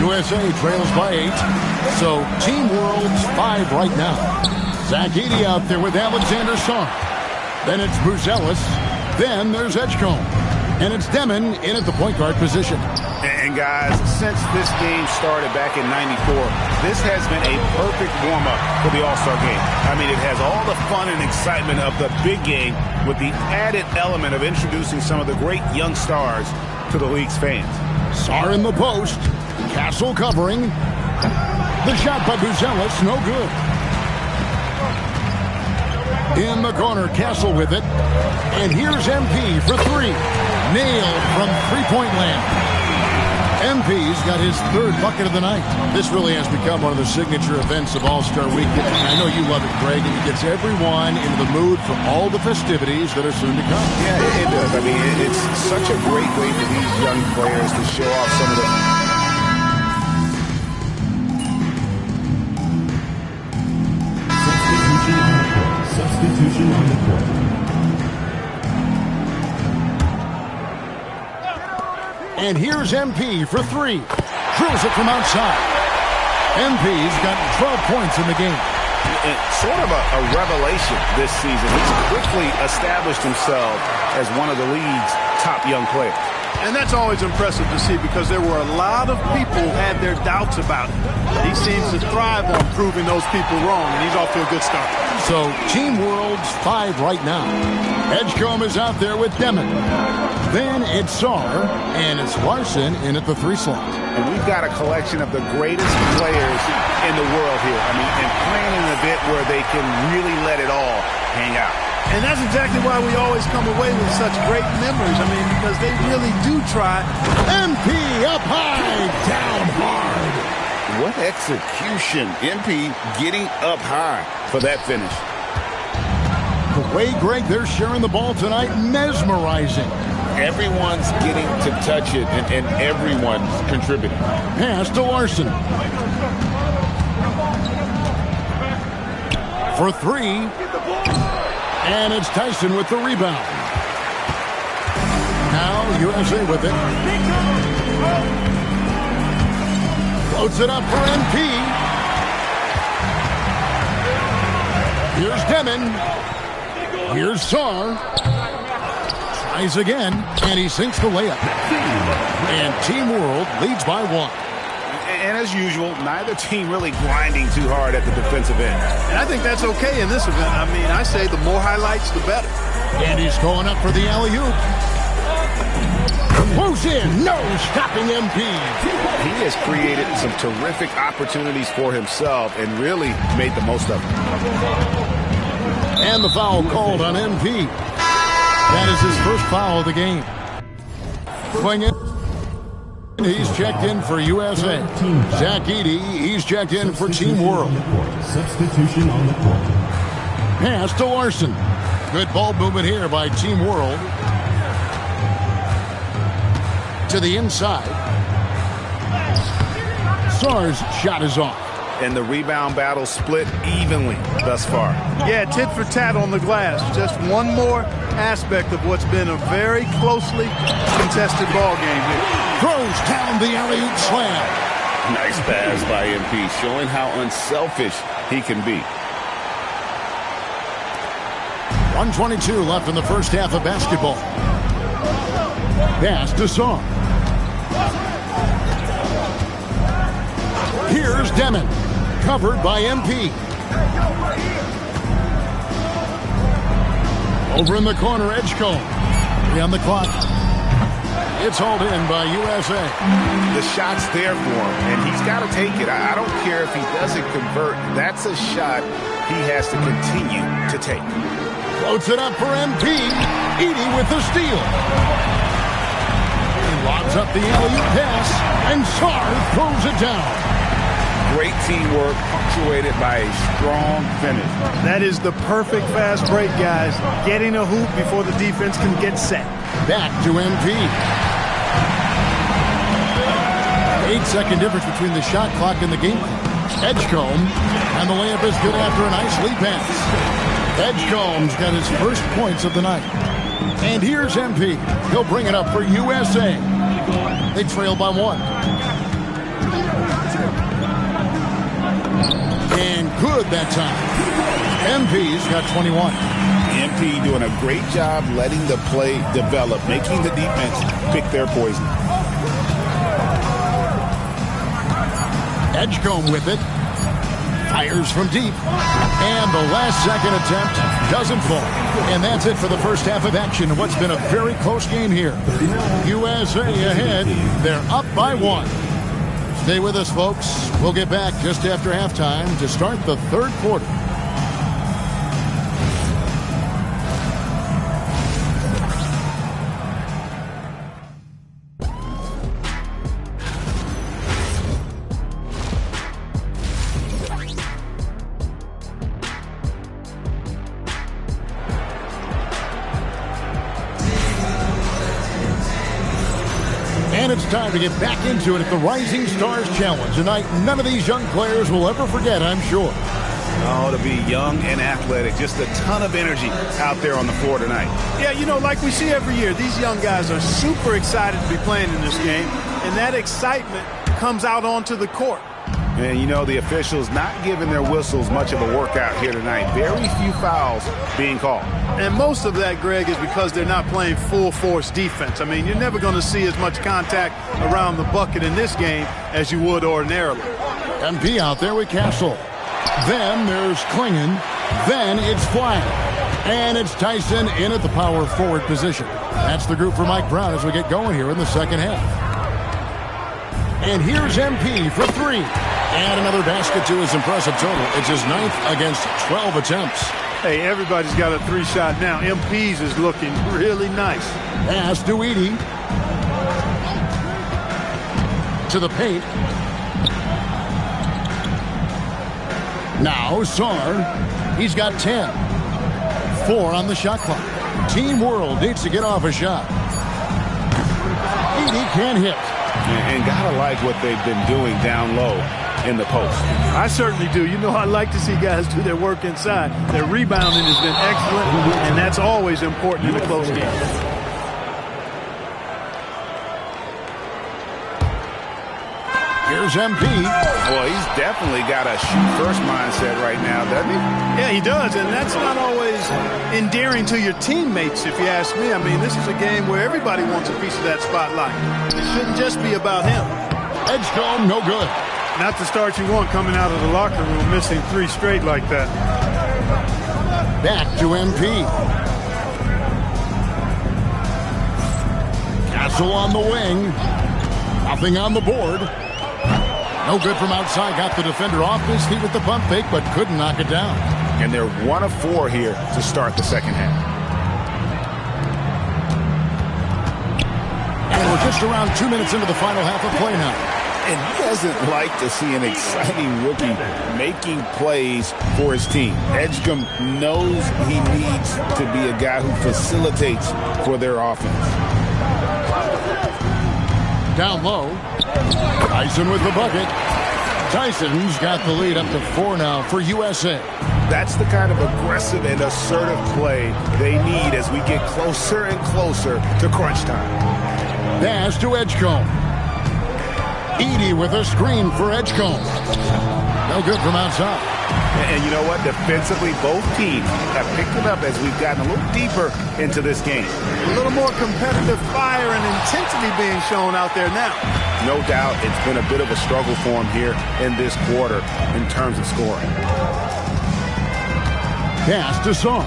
USA trails by 8. So Team World's 5 right now. Zach Edey out there with Alexander Sarr. Then it's Buzelis. Then there's Edgecombe. And it's Demon in at the point guard position. And guys, since this game started back in '94, this has been a perfect warm-up for the All-Star game. I mean, it has all the fun and excitement of the big game with the added element of introducing some of the great young stars to the league's fans. Sarr in the post. Castle covering. The shot by Buzelis, no good. In the corner, Castle with it. And here's MP for 3. Nailed from three-point land. MP's got his 3rd bucket of the night. This really has become one of the signature events of All-Star Weekend. I know you love it, Greg, and it gets everyone into the mood for all the festivities that are soon to come. Yeah, it does. I mean, it's such a great way for these young players to show off some of the... Substitution on the court. And here's MP for 3. Drills it from outside. MP's got 12 points in the game. Sort of a revelation this season. He's quickly established himself as one of the league's top young players. And that's always impressive to see because there were a lot of people who had their doubts about him. He seems to thrive on proving those people wrong, and he's off to a good start. So, Team World's 5 right now. Edgecombe is out there with Demon. Then it's Sarr, and it's Larson in at the 3 slot. And we've got a collection of the greatest players in the world here. I mean, and playing in a bit where they can really let it all hang out. And that's exactly why we always come away with such great memories. I mean, because they really do try. MP up high, down hard. What execution. MP getting up high for that finish. The way, Greg, they're sharing the ball tonight, mesmerizing. Everyone's getting to touch it, and everyone's contributing. Pass to Larson. For 3. And it's Tyson with the rebound. Now USA with it. Floats it up for MP. Here's Demon. Here's Sarr. Tries again, and he sinks the layup. And Team World leads by 1. And as usual, neither team really grinding too hard at the defensive end. And I think that's okay in this event. I mean, I say the more highlights, the better. And he's going up for the alley-oop. Moves in, no stopping MP. He has created some terrific opportunities for himself and really made the most of them. And the foul called on MP. That is his first foul of the game. Swing it. He's checked in for USA. Zach Edey, he's checked in for Team World. Substitution on the court. Pass to Larson. Good ball movement here by Team World. To the inside. Sarr's shot is off. And the rebound battle split evenly thus far. Yeah, tit for tat on the glass. Just one more aspect of what's been a very closely contested ball game here. Throws down the alley-oop slam. Nice pass by MP, showing how unselfish he can be. 1:22 left in the first half of basketball. Pass to Sarr. Here's Demon. Covered by MP. Over in the corner, Edgecombe. 3 on the clock. It's hauled in by USA. The shot's there for him, and he's got to take it. I don't care if he doesn't convert. That's a shot he has to continue to take. Floats it up for MP. Edey with the steal. He lobs up the alley-oop pass, and Sarr throws it down. Great teamwork, punctuated by a strong finish. That is the perfect fast break, guys. Getting a hoop before the defense can get set. Back to MP. 8-second difference between the shot clock and the game clock. Edgecombe, and the layup is good after a nice lead pass. Edgecombe's got his first points of the night. And here's MP. He'll bring it up for USA. They trail by 1. And good that time. MP's got 21. MP doing a great job letting the play develop, making the defense pick their poison. Edgecombe with it. Fires from deep. And the last second attempt doesn't fall. And that's it for the first half of action in what's been a very close game here. USA ahead. They're up by 1. Stay with us, folks. We'll get back just after halftime to start the third quarter. And it's time to get back into it at the Rising Stars Challenge. Tonight, none of these young players will ever forget, I'm sure. Oh, to be young and athletic. Just a ton of energy out there on the floor tonight. Yeah, you know, like we see every year, these young guys are super excited to be playing in this game. And that excitement comes out onto the court. And, you know, the officials not giving their whistles much of a workout here tonight. Very few fouls being called. And most of that, Greg, is because they're not playing full-force defense. I mean, you're never going to see as much contact around the bucket in this game as you would ordinarily. MP out there with Castle. Then there's Klingon. Then it's Flag. And it's Tyson in at the power forward position. That's the group for Mike Brown as we get going here in the second half. And here's MP for 3. And another basket to his impressive total. It's his 9th against 12 attempts. Hey, everybody's got a 3-shot now. MP's is looking really nice. Pass to Edie. To the paint. Now Sar. He's got 10. 4 on the shot clock. Team World needs to get off a shot. Edie can't hit. And gotta like what they've been doing down low in the post. I certainly do. You know, I like to see guys do their work inside. Their rebounding has been excellent, and that's always important in a close game. Here's MP. Well, he's definitely got a shoot-first mindset right now, doesn't he? Yeah, he does, and that's not always endearing to your teammates, if you ask me. I mean, this is a game where everybody wants a piece of that spotlight. It shouldn't just be about him. Edgecombe, no good. Not the start you want coming out of the locker room, missing 3 straight like that. Back to MP. Castle on the wing. Nothing on the board. No good from outside. Got the defender off his feet with the pump fake, but couldn't knock it down. And they're 1 of 4 here to start the second half. And we're just around 2 minutes into the final half of play now. And he doesn't like to see an exciting rookie making plays for his team. Edgecombe knows he needs to be a guy who facilitates for their offense. Down low. Tyson with the bucket. Tyson's got the lead up to 4 now for USA. That's the kind of aggressive and assertive play they need as we get closer and closer to crunch time. Pass to Edgecombe. Edie with a screen for Edgecombe. No good from outside. And you know what? Defensively, both teams have picked it up as we've gotten a little deeper into this game. A little more competitive fire and intensity being shown out there now. No doubt it's been a bit of a struggle for him here in this quarter in terms of scoring. Pass to Song.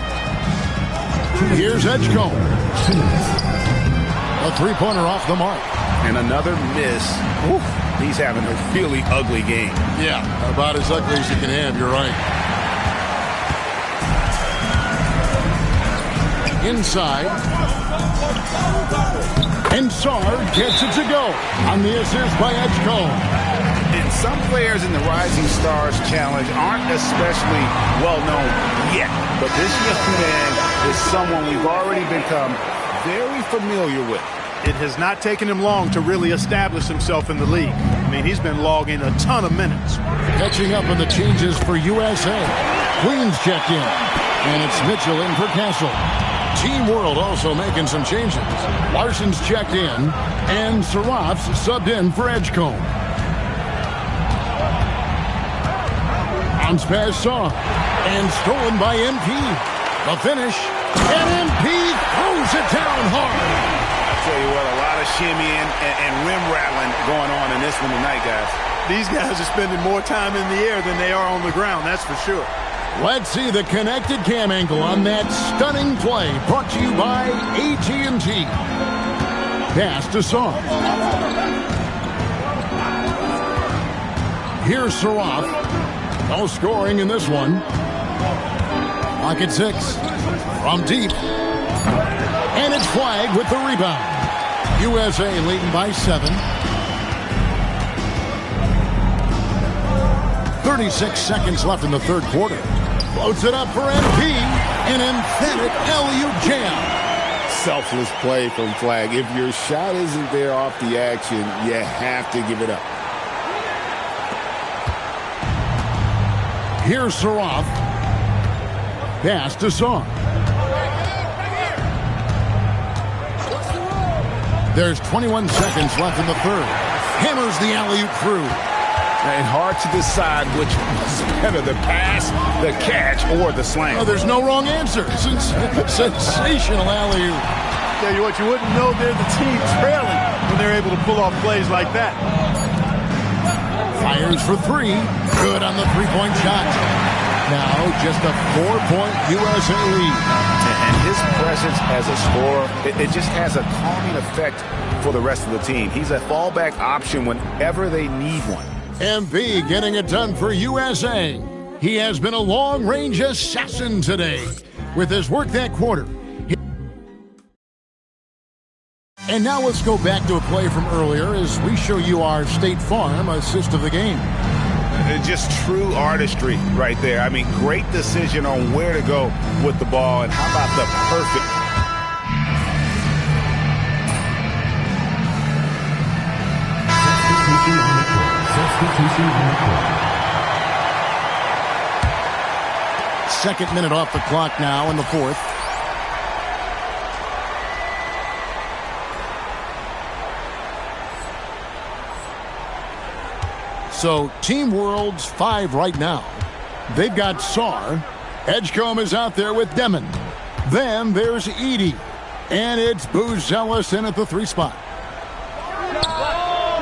Here's Edgecombe. A 3-pointer off the mark. And another miss. Oof, he's having a really ugly game. Yeah, about as ugly as you can have, you're right. Inside. And Sar gets it to go on the assist by Edgecombe. And some players in the Rising Stars Challenge aren't especially well known yet. But this young man is someone we've already become very familiar with. It has not taken him long to really establish himself in the league. I mean, he's been logging a ton of minutes. Catching up on the changes for USA. Queens checked in. And it's Mitchell in for Castle. Team World also making some changes. Larson's checked in. And Saraf's subbed in for Edgecombe. Bounce pass Saw. And stolen by MP. The finish. And MP throws it down hard. I'll tell you what, a lot of shimmying and rim rattling going on in this one tonight, guys. These guys are spending more time in the air than they are on the ground, that's for sure. Let's see the connected cam angle on that stunning play, brought to you by AT&T. Pass to Saw. Here's Saraf. No scoring in this one. Clock at 6. From deep. And it's flagged with the rebound. USA leading by 7. 36 seconds left in the third quarter. Floats it up for MP. An emphatic alley-oop jam. Selfless play from Flag. If your shot isn't there off the action, you have to give it up. Here's Saraf. Pass to Saw. There's 21 seconds left in the third. Hammers the alley-oop through. And hard to decide which was better, the pass, the catch, or the slam. Oh, there's no wrong answer. Sensational alley-oop. Tell you what, you wouldn't know they're the team trailing when they're able to pull off plays like that. Fires for 3. Good on the three-point shot. Now just a 4-point USA lead. And his presence as a scorer, it just has a calming effect for the rest of the team. He's a fallback option whenever they need one. MP getting it done for USA. He has been a long-range assassin today with his work that quarter. And now let's go back to a play from earlier as we show you our State Farm assist of the game. Just true artistry right there. I mean, great decision on where to go with the ball, and how about the perfect... Substitution on the court. Second minute off the clock now in the fourth. So Team World's 5 right now. They've got Sar. Edgecombe is out there with Demon. Then there's Edie. And it's Boozellis in at the 3 spot.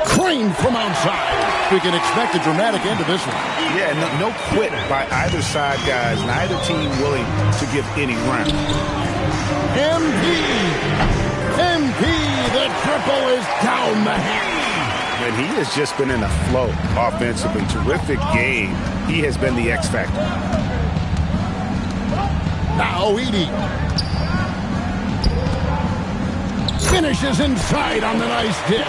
Crane from outside. We can expect a dramatic end to this one. Yeah, no quit by either side, guys. Neither team willing to give any ground. MP, the triple is down the hatch. And he has just been in a flow offensively. Terrific game. He has been the X factor. Now Edie. Finishes inside on the nice dish.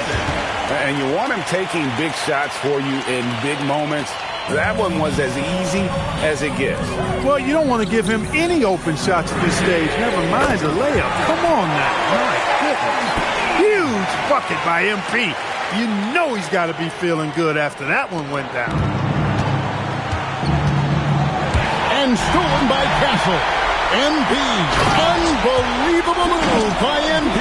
And you want him taking big shots for you in big moments. That one was as easy as it gets. Well, you don't want to give him any open shots at this stage. Never mind a layup. Come on now. My goodness. Huge bucket by MP. You know he's got to be feeling good after that one went down. And stolen by Castle. MP. Unbelievable move by MP.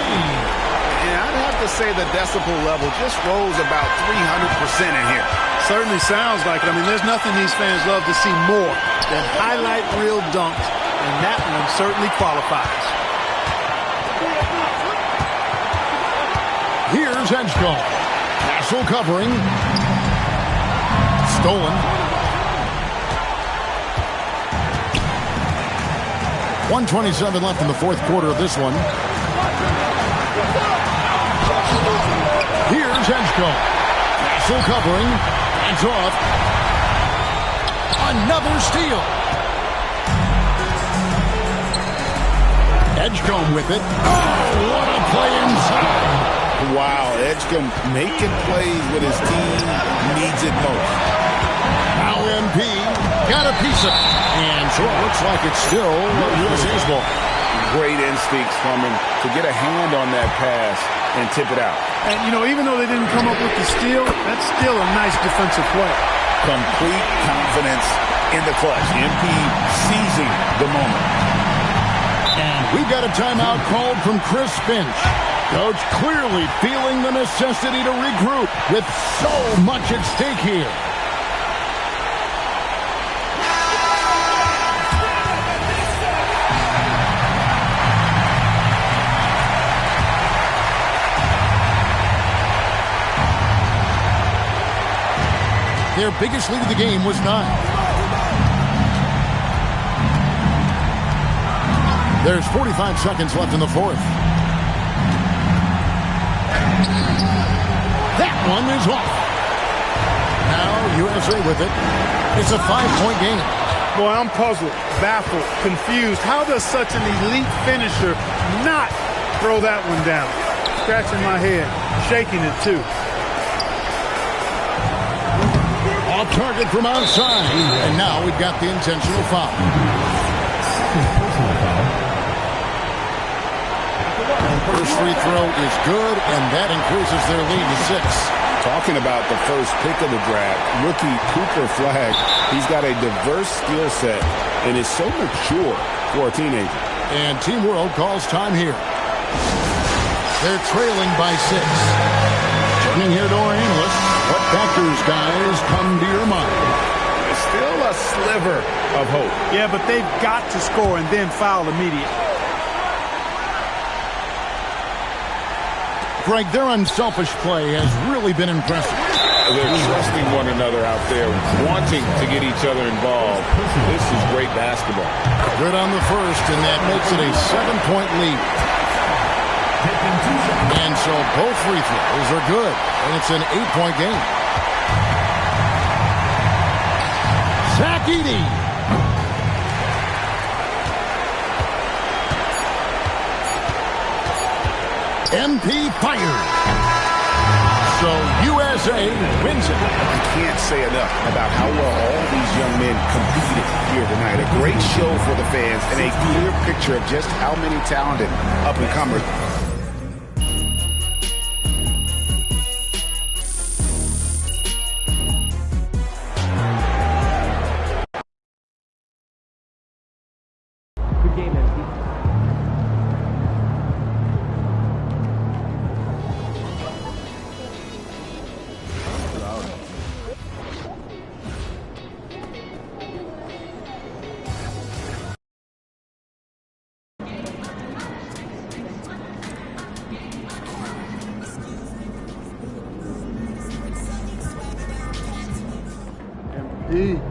And I'd have to say the decibel level just rose about 300% in here. Certainly sounds like it. I mean, there's nothing these fans love to see more than highlight reel dunks, and that one certainly qualifies. Here's Edgecombe. Castle covering. Stolen. 1:27 left in the fourth quarter of this one. Here's Edgecombe. Castle covering. Hands off. Another steal. Edgecombe with it. Oh, what a play inside. Wow, Edgecombe making plays when his team needs it most. Now MP got a piece of it. And so it looks like it's still USA's ball. Great instincts from him to get a hand on that pass and tip it out. And, you know, even though they didn't come up with the steal, that's still a nice defensive play. Complete confidence in the clutch. MP seizing the moment. And we've got a timeout called from Chris Finch. Coach clearly feeling the necessity to regroup with so much at stake here. Their biggest lead of the game was 9. There's 45 seconds left in the fourth. That one is off. Now USA with it. It's a 5-point game. Boy, I'm puzzled, baffled, confused. How does such an elite finisher not throw that one down? Scratching my head, shaking it too. Off target from outside. And now we've got the intentional foul. Personal foul. First free throw is good, and that increases their lead to 6. Talking about the first pick of the draft, rookie Cooper Flagg. He's got a diverse skill set and is so mature for a teenager. And Team World calls time here. They're trailing by 6. Turning here to our analysts. What factors, guys, come to your mind? Still a sliver of hope. Yeah, but they've got to score and then foul immediately. Greg, their unselfish play has really been impressive. They're trusting one another out there, wanting to get each other involved. This is great basketball. Good on the first, and that makes it a 7-point lead. And so both free throws are good, and it's an 8-point game. Zach Edey. MP fired. So USA wins it. I can't say enough about how well all these young men competed here tonight. A great show for the fans and a clear picture of just how many talented up-and-comers. Good game, MP. MP.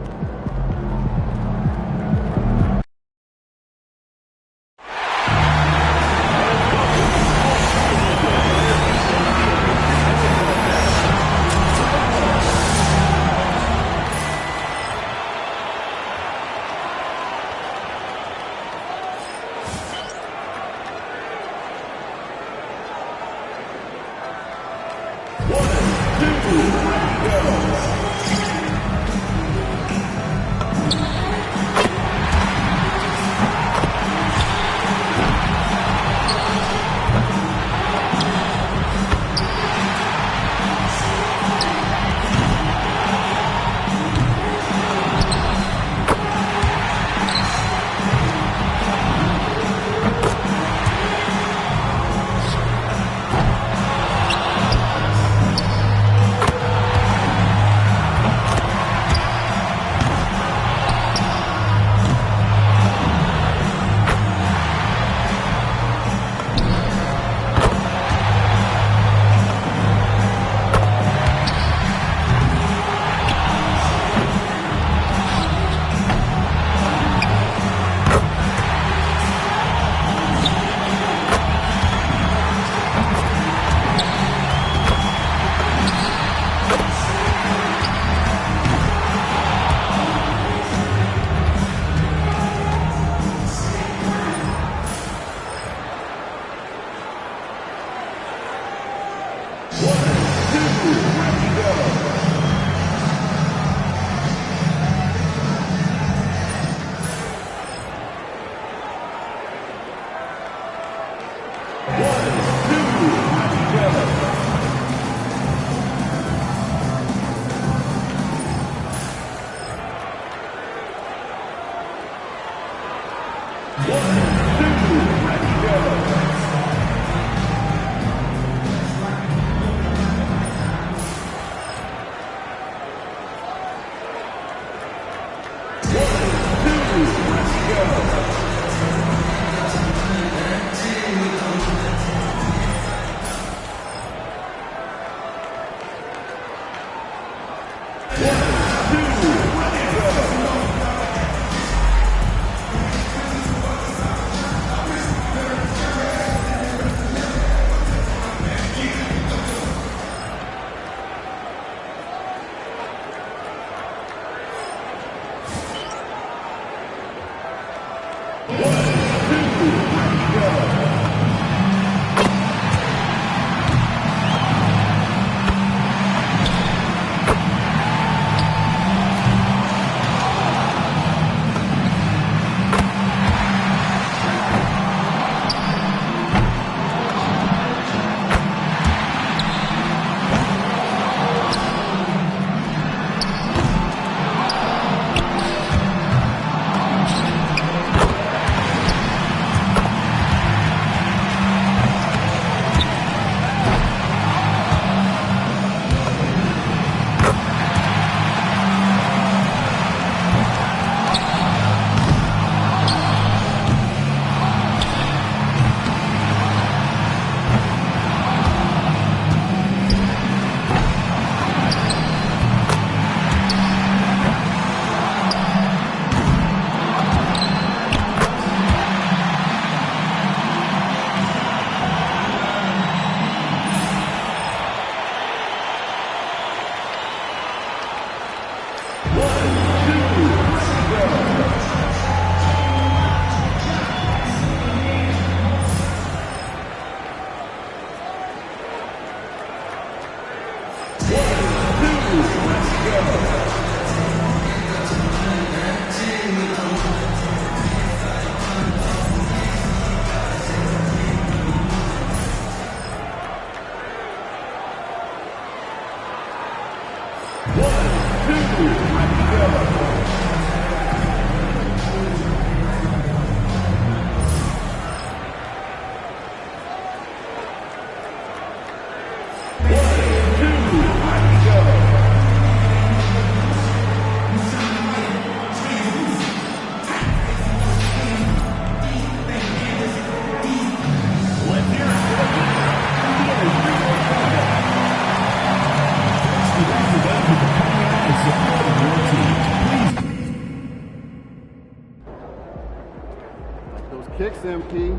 Kicks, MP.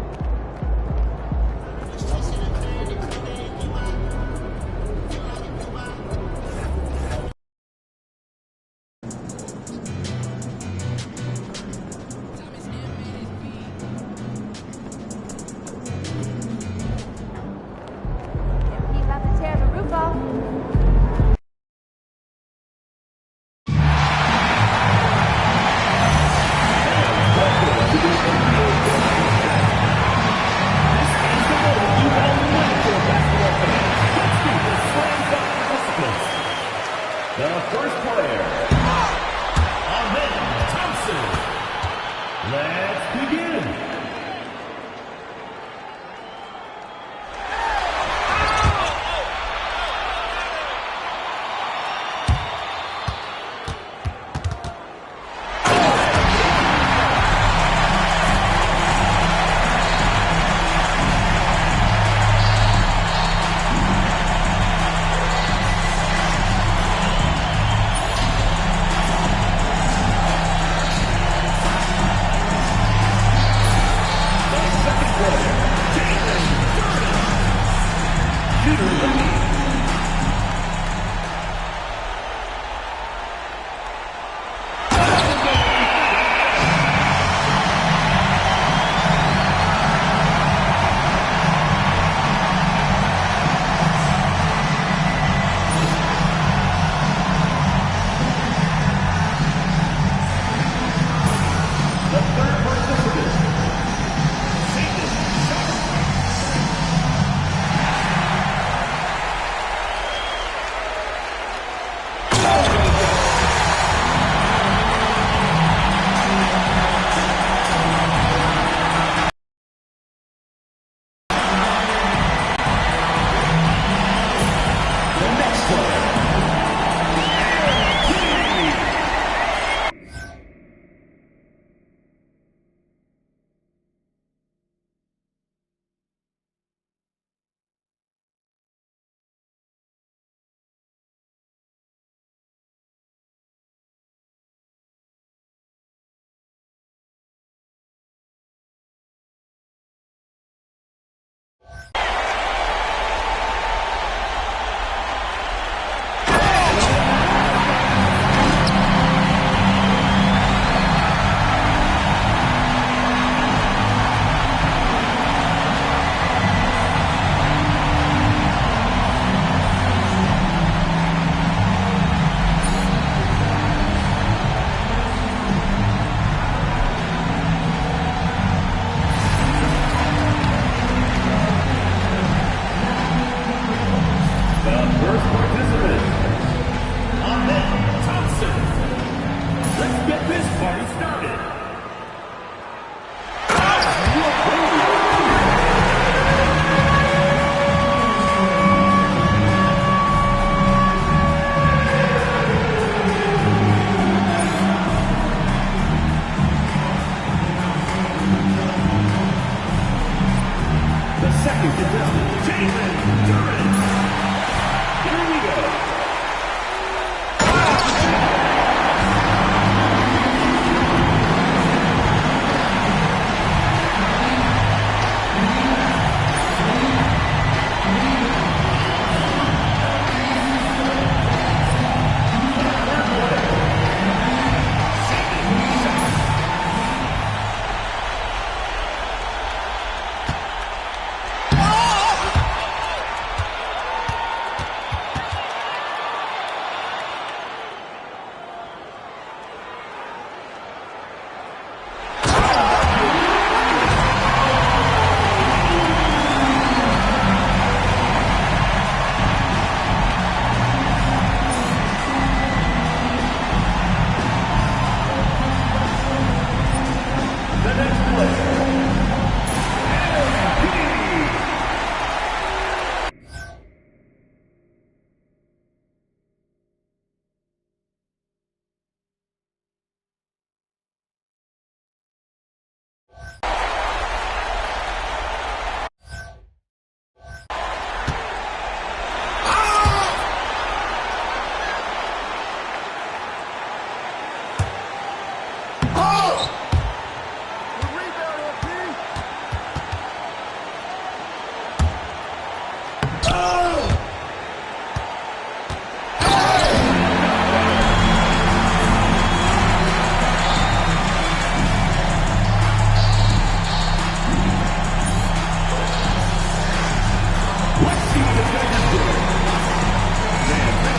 He's about to tear the roof off. The first player, Ahmed Thompson. Let's begin.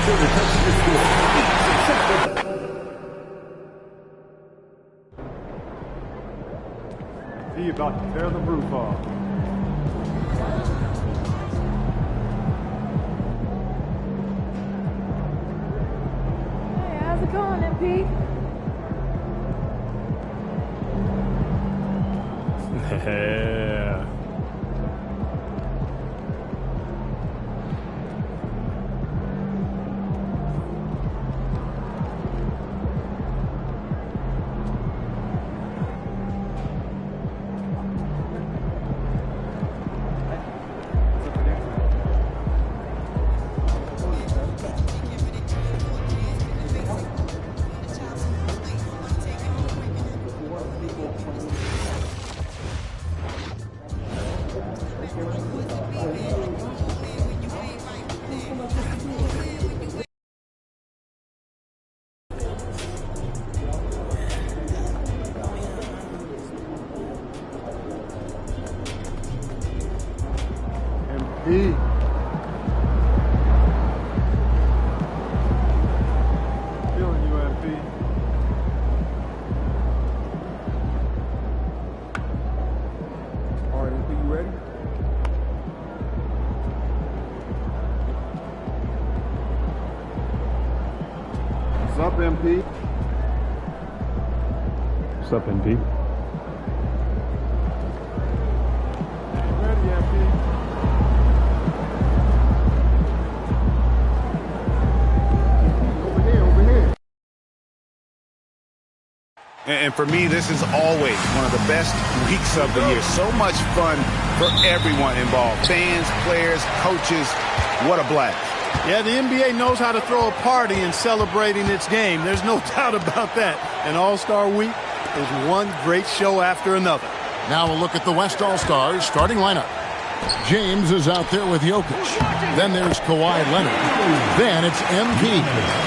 He about to tear the roof off. Hey, how's it going, MP? Yeah. MP. Feeling you, MP. All right, MP, you ready? What's up, MP? What's up, MP? Ready, MP? And for me, this is always one of the best weeks of the year. So much fun for everyone involved. Fans, players, coaches. What a blast. Yeah, the NBA knows how to throw a party in celebrating its game. There's no doubt about that. And All-Star Week is one great show after another. Now we'll look at the West All-Stars starting lineup. James is out there with Jokic. Then there's Kawhi Leonard. Then it's MP.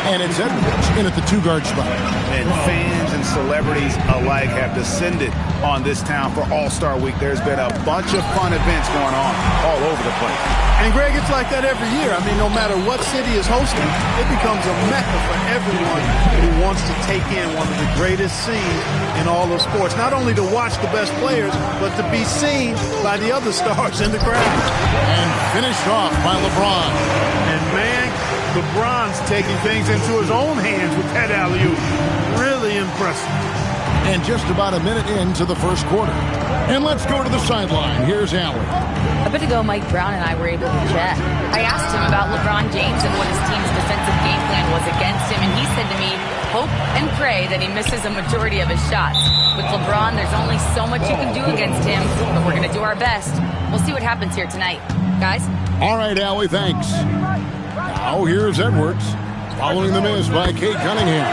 And it's Edwards in at the two-guard spot. And fans and celebrities alike have descended on this town for All-Star Week. There's been a bunch of fun events going on all over the place. And, Greg, it's like that every year. I mean, no matter what city is hosting, it becomes a mecca for everyone who wants to take in one of the greatest scenes in all of sports. Not only to watch the best players, but to be seen by the other stars in the crowd. And finished off by LeBron. And, man, LeBron's taking things into his own hands with that alley-oop. Really impressive. And just about a minute into the first quarter. And let's go to the sideline. Here's Allen. A bit ago, Mike Brown and I were able to chat. I asked him about LeBron James and what his team's defensive game plan was against him, and he said to me, hope and pray that he misses a majority of his shots. With LeBron, there's only so much you can do against him, but we're going to do our best. We'll see what happens here tonight. Guys? All right, Allie, thanks. Now here's Edwards. Following the miss by Kate Cunningham.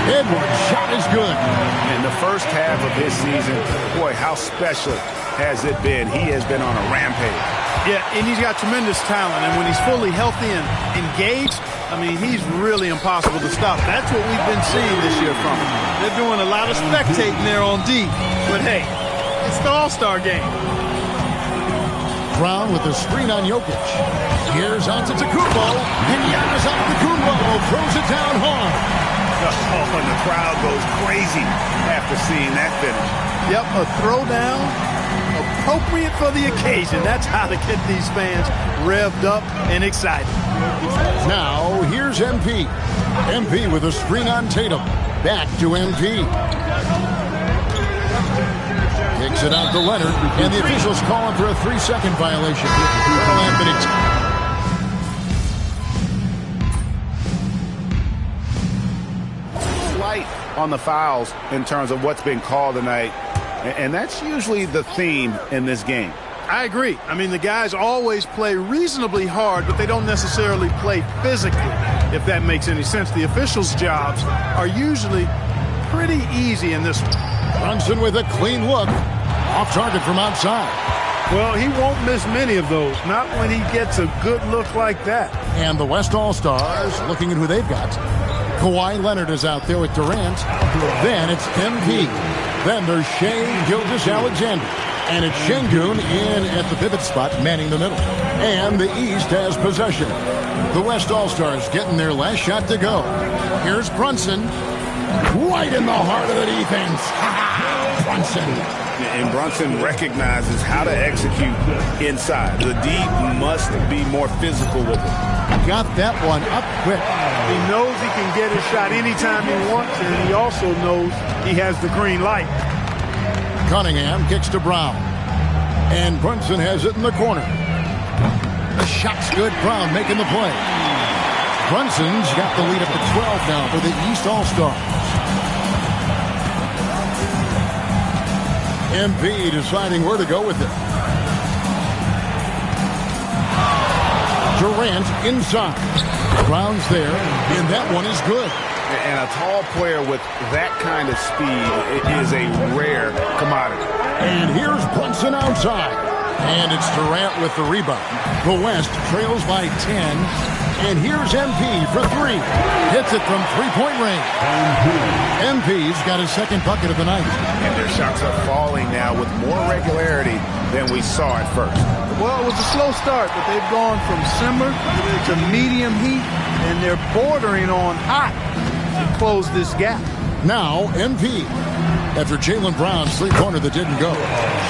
Edwards' shot is good. In the first half of his season, boy, how special has it been? He has been on a rampage. Yeah, and he's got tremendous talent, and when he's fully healthy and engaged, I mean, he's really impossible to stop. That's what we've been seeing this year from him. They're doing a lot of spectating there on D, but hey, it's the All-Star game. Brown with the screen on Jokic. Here's Antetokounmpo, and Giannis Antetokounmpo throws it down hard. Oh, and the crowd goes crazy after seeing that finish. Yep, a throwdown appropriate for the occasion. That's how to get these fans revved up and excited. Now, here's MP. MP with a screen on Tatum. Back to MP. Kicks it out to Leonard, and the officials call him for a 3-second violation. Earl Anthony. Light on the fouls in terms of what's been called tonight, and that's usually the theme in this game. I agree. I mean, the guys always play reasonably hard, but they don't necessarily play physically, if that makes any sense. The officials' jobs are usually pretty easy in this one. Brunson with a clean look. Off target from outside. Well, he won't miss many of those, not when he gets a good look like that. And the West All-Stars looking at who they've got. Kawhi Leonard is out there with Durant. Then it's MP. Then there's Shai Gilgeous-Alexander. And it's Şengün in at the pivot spot, manning the middle. And the East has possession. The West All-Stars getting their last shot to go. Here's Brunson. Right in the heart of the defense. Brunson. And Brunson recognizes how to execute inside. The D must be more physical with it. Got that one up quick. He knows he can get his shot anytime he wants, and he also knows he has the green light. Cunningham kicks to Brown. And Brunson has it in the corner. The shot's good. Brown making the play. Brunson's got the lead up to 12 now for the East All-Stars. MP deciding where to go with it. Durant inside. Brown's there, and that one is good. And a tall player with that kind of speed is a rare commodity. And here's Brunson outside. And it's Durant with the rebound. The West trails by 10. And here's MP for three. Hits it from three-point range. MP's got his second bucket of the night. And their shots are falling now with more regularity than we saw at first. Well, it was a slow start, but they've gone from simmer to medium heat, and they're bordering on hot to close this gap. Now, MP. After Jaylen Brown's three-pointer that didn't go.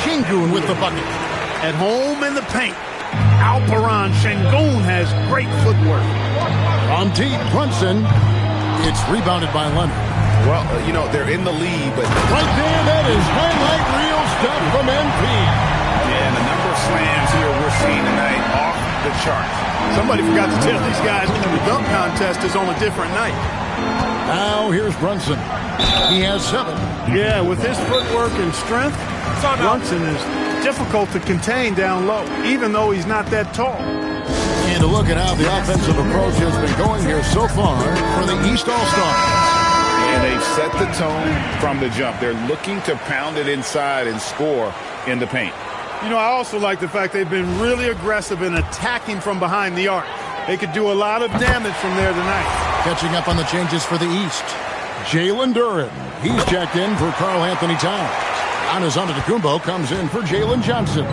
Şengün with the bucket. At home in the paint, Alperen Şengün has great footwork. On deep, Brunson. It's rebounded by Leonard. Well, they're in the lead, but... Right there, that is highlight reel stuff from MP. Yeah, and the number of slams here we're seeing tonight off the charts. Somebody forgot to tell these guys the dunk contest is on a different night. Now, here's Brunson. He has 7. Yeah, with his footwork and strength, Brunson is difficult to contain down low, even though he's not that tall. And to look at how the offensive approach has been going here so far for the East All-Stars. And they've set the tone from the jump. They're looking to pound it inside and score in the paint. I also like the fact they've been really aggressive in attacking from behind the arc. They could do a lot of damage from there tonight. Catching up on the changes for the East. Jalen Duren. He's checked in for Karl Anthony Towns. Giannis Antetokounmpo comes in for Jalen Johnson.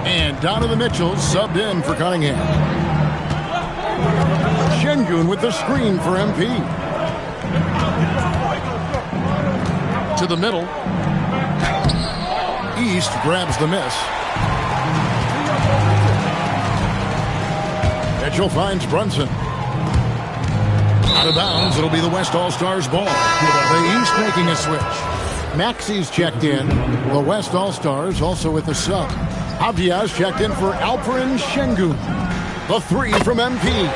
And Donovan Mitchell subbed in for Cunningham. Şengün with the screen for MP. To the middle. East grabs the miss. Mitchell finds Brunson. Out of bounds, it'll be the West All-Stars ball. The East making a switch. Maxi's checked in. The West All-Stars also with a sub. Avdia's checked in for Alperen Şengün. The three from MP.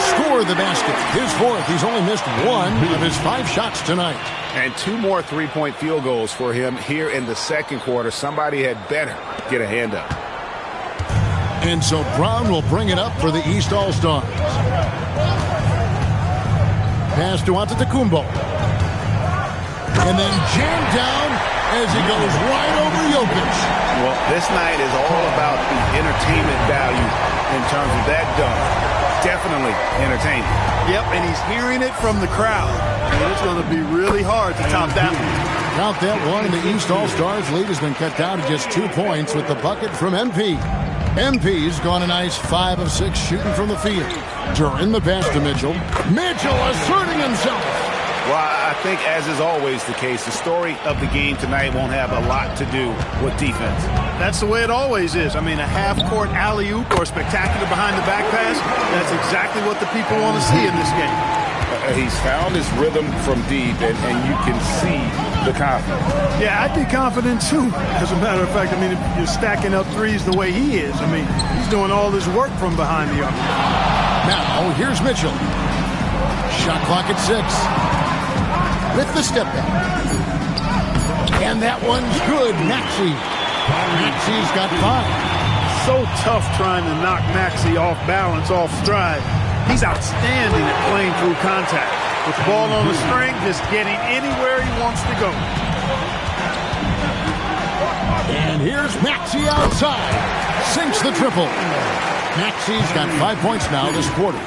Score the basket. His fourth. He's only missed 1 of his 5 shots tonight. And 2 more three-point field goals for him here in the second quarter. Somebody had better get a hand up. And so Brown will bring it up for the East All-Stars. Pass to Antetokounmpo. And then jammed down as he goes right over Jokic. Well, this night is all about the entertainment value in terms of that dunk. Definitely entertaining. Yep, and he's hearing it from the crowd. And it's going to be really hard to top that one. Count that one, and the East All-Stars lead has been cut down to just 2 points with the bucket from MP. MP's gone a nice 5 of 6 shooting from the field. During the pass to Mitchell. Mitchell asserting himself. Well, I think, as is always the case, the story of the game tonight won't have a lot to do with defense. That's the way it always is. I mean, a half-court alley-oop or spectacular behind-the-back pass, that's exactly what the people want to see in this game. He's found his rhythm from deep, and you can see the confidence. Yeah, I'd be confident, too. As a matter of fact, I mean, if you're stacking up threes the way he is, I mean, he's doing all this work from behind the arc. Now, here's Mitchell. Shot clock at 6. With the step back. And that one's good. Maxi's got 5. So tough trying to knock Maxi off balance, off stride. He's outstanding at playing through contact. With the ball on the string, just getting anywhere he wants to go. And here's Maxi outside. Sinks the triple. Maxi's got 5 points now this quarter.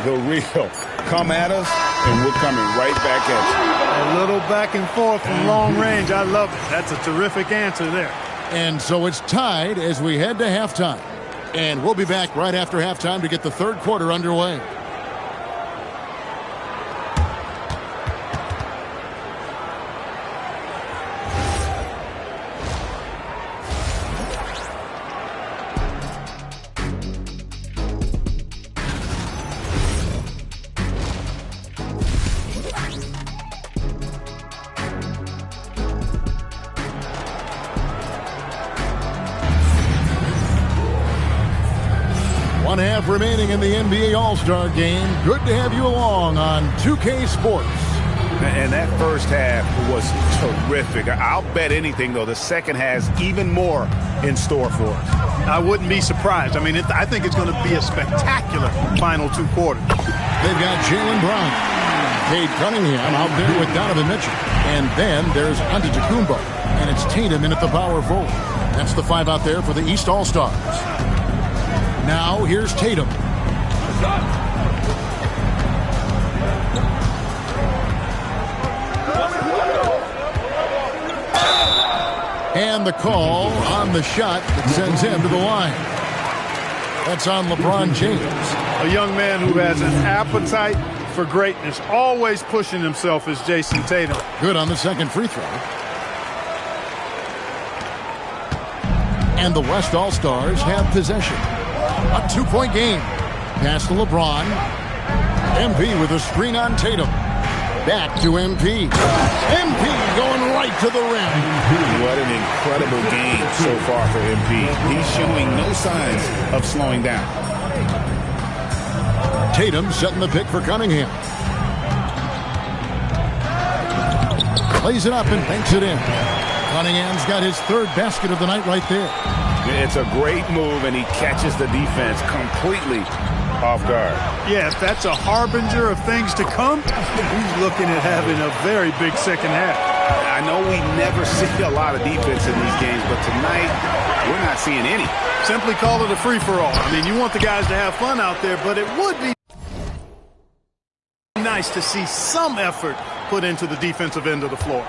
The real come at us, and we're coming right back at you. A little back and forth from long range. I love it. That's a terrific answer there. And so it's tied as we head to halftime. And we'll be back right after halftime to get the third quarter underway. 1/2 remaining in the NBA All-Star Game. Good to have you along on 2K Sports. And that first half was terrific. I'll bet anything, though, the second has even more in store for us. I wouldn't be surprised. I mean, I think it's going to be a spectacular final 2 quarters. They've got Jaylen Brown, Cade Cunningham out there with Donovan Mitchell. And then there's Antetokounmpo. And it's Tatum in at the power forward. That's the 5 out there for the East All-Stars. Now here's Tatum. And the call on the shot that sends him to the line. That's on LeBron James. A young man who has an appetite for greatness, always pushing himself, is Jason Tatum. Good on the second free throw. And the West All-Stars have possession. A 2-point game. Pass to LeBron. MP with a screen on Tatum. Back to MP. MP going right to the rim. What an incredible game so far for MP. He's showing no signs of slowing down. Tatum setting the pick for Cunningham. Plays it up and banks it in. Cunningham's got his 3rd basket of the night right there. It's a great move, and he catches the defense completely off guard. Yeah, if that's a harbinger of things to come, he's looking at having a very big second half. I know we never see a lot of defense in these games, but tonight we're not seeing any. Simply call it a free-for-all. I mean, you want the guys to have fun out there, but it would be nice to see some effort put into the defensive end of the floor.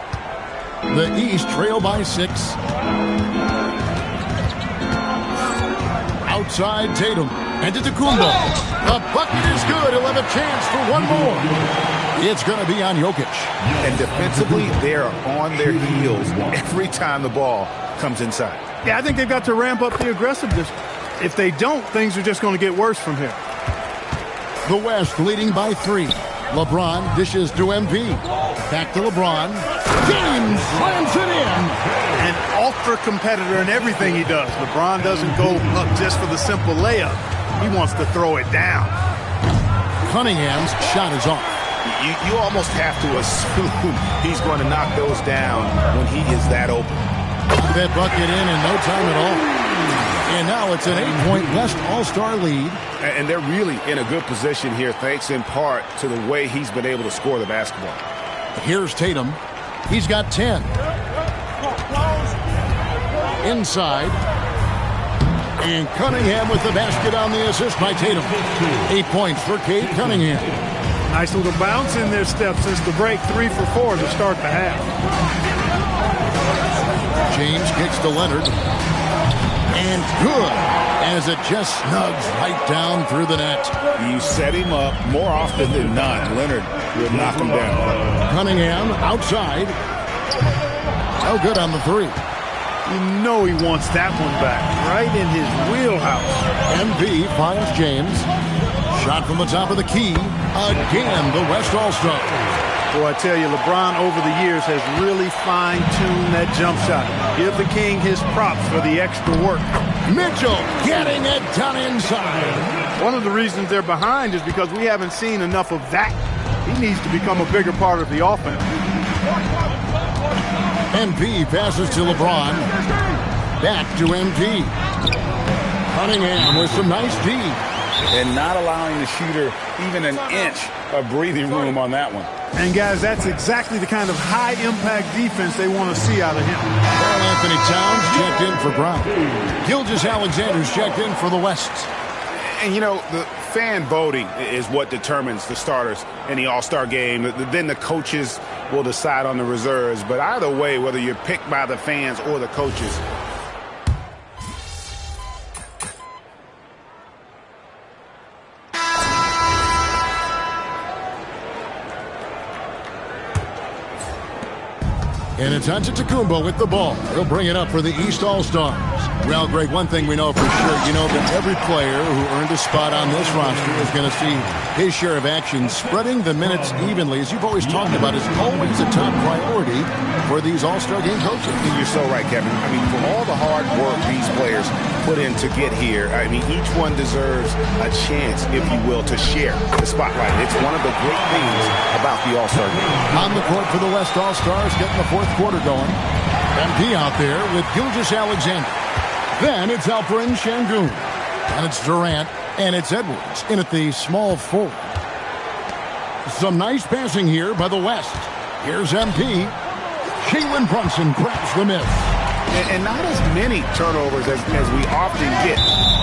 The East trail by 6. Outside Tatum. Antetokounmpo. The bucket is good. He'll have a chance for one more. It's going to be on Jokic. And defensively, they're on their heels every time the ball comes inside. Yeah, I think they've got to ramp up the aggressiveness. If they don't, things are just going to get worse from here. The West leading by 3. LeBron dishes to MP. Back to LeBron. James slams it in. An ultra-competitor in everything he does. LeBron doesn't go up just for the simple layup. He wants to throw it down. Cunningham's shot is off. You almost have to assume he's going to knock those down when he is that open. That bucket in no time at all. And now it's an 8-point West All-Star lead. And they're really in a good position here, thanks in part to the way he's been able to score the basketball. Here's Tatum. He's got 10. Inside. And Cunningham with the basket on the assist by Tatum. 8 points for Cade Cunningham. Nice little bounce in their step since the break. 3 for 4 to start the half. James kicks to Leonard. And good, as it just snugs right down through the net. You set him up more often than not. Leonard will knock him down. Cunningham outside. No good on the 3. You know he wants that one back, right in his wheelhouse. MP finds James. Shot from the top of the key. Again, the West All-Star. Boy, I tell you, LeBron over the years has really fine-tuned that jump shot. Give the king his props for the extra work. Mitchell getting it done inside. One of the reasons they're behind is because we haven't seen enough of that. He needs to become a bigger part of the offense. MP passes to LeBron. Back to MP. Cunningham with some nice D. And not allowing the shooter even an inch of breathing room on that one. And, guys, that's exactly the kind of high-impact defense they want to see out of him. Karl Anthony Towns checked in for Brown. Gilgeous-Alexander's checked in for the West. And, you know, the fan voting is what determines the starters in the All-Star game. Then the coaches will decide on the reserves. But either way, whether you're picked by the fans or the coaches, And it's Antetokounmpo with the ball. He'll bring it up for the East All-Stars. Well, Greg, one thing we know for sure, you know that every player who earned a spot on this roster is going to see his share of action. Spreading the minutes evenly, as you've always talked about, is always a top priority for these All-Star game coaches. You're so right, Kevin. I mean, for all the hard work these players put in to get here, I mean, each one deserves a chance, if you will, to share the spotlight. It's one of the great things about the All-Star game. On the court for the West All-Stars, getting the fourth quarter going. MP out there with Gilgeous-Alexander. Then it's Alperen Şengün. And it's Durant. And it's Edwards in at the small forward. Some nice passing here by the West. Here's MP. Jalen Brunson grabs the miss. And not as many turnovers as we often get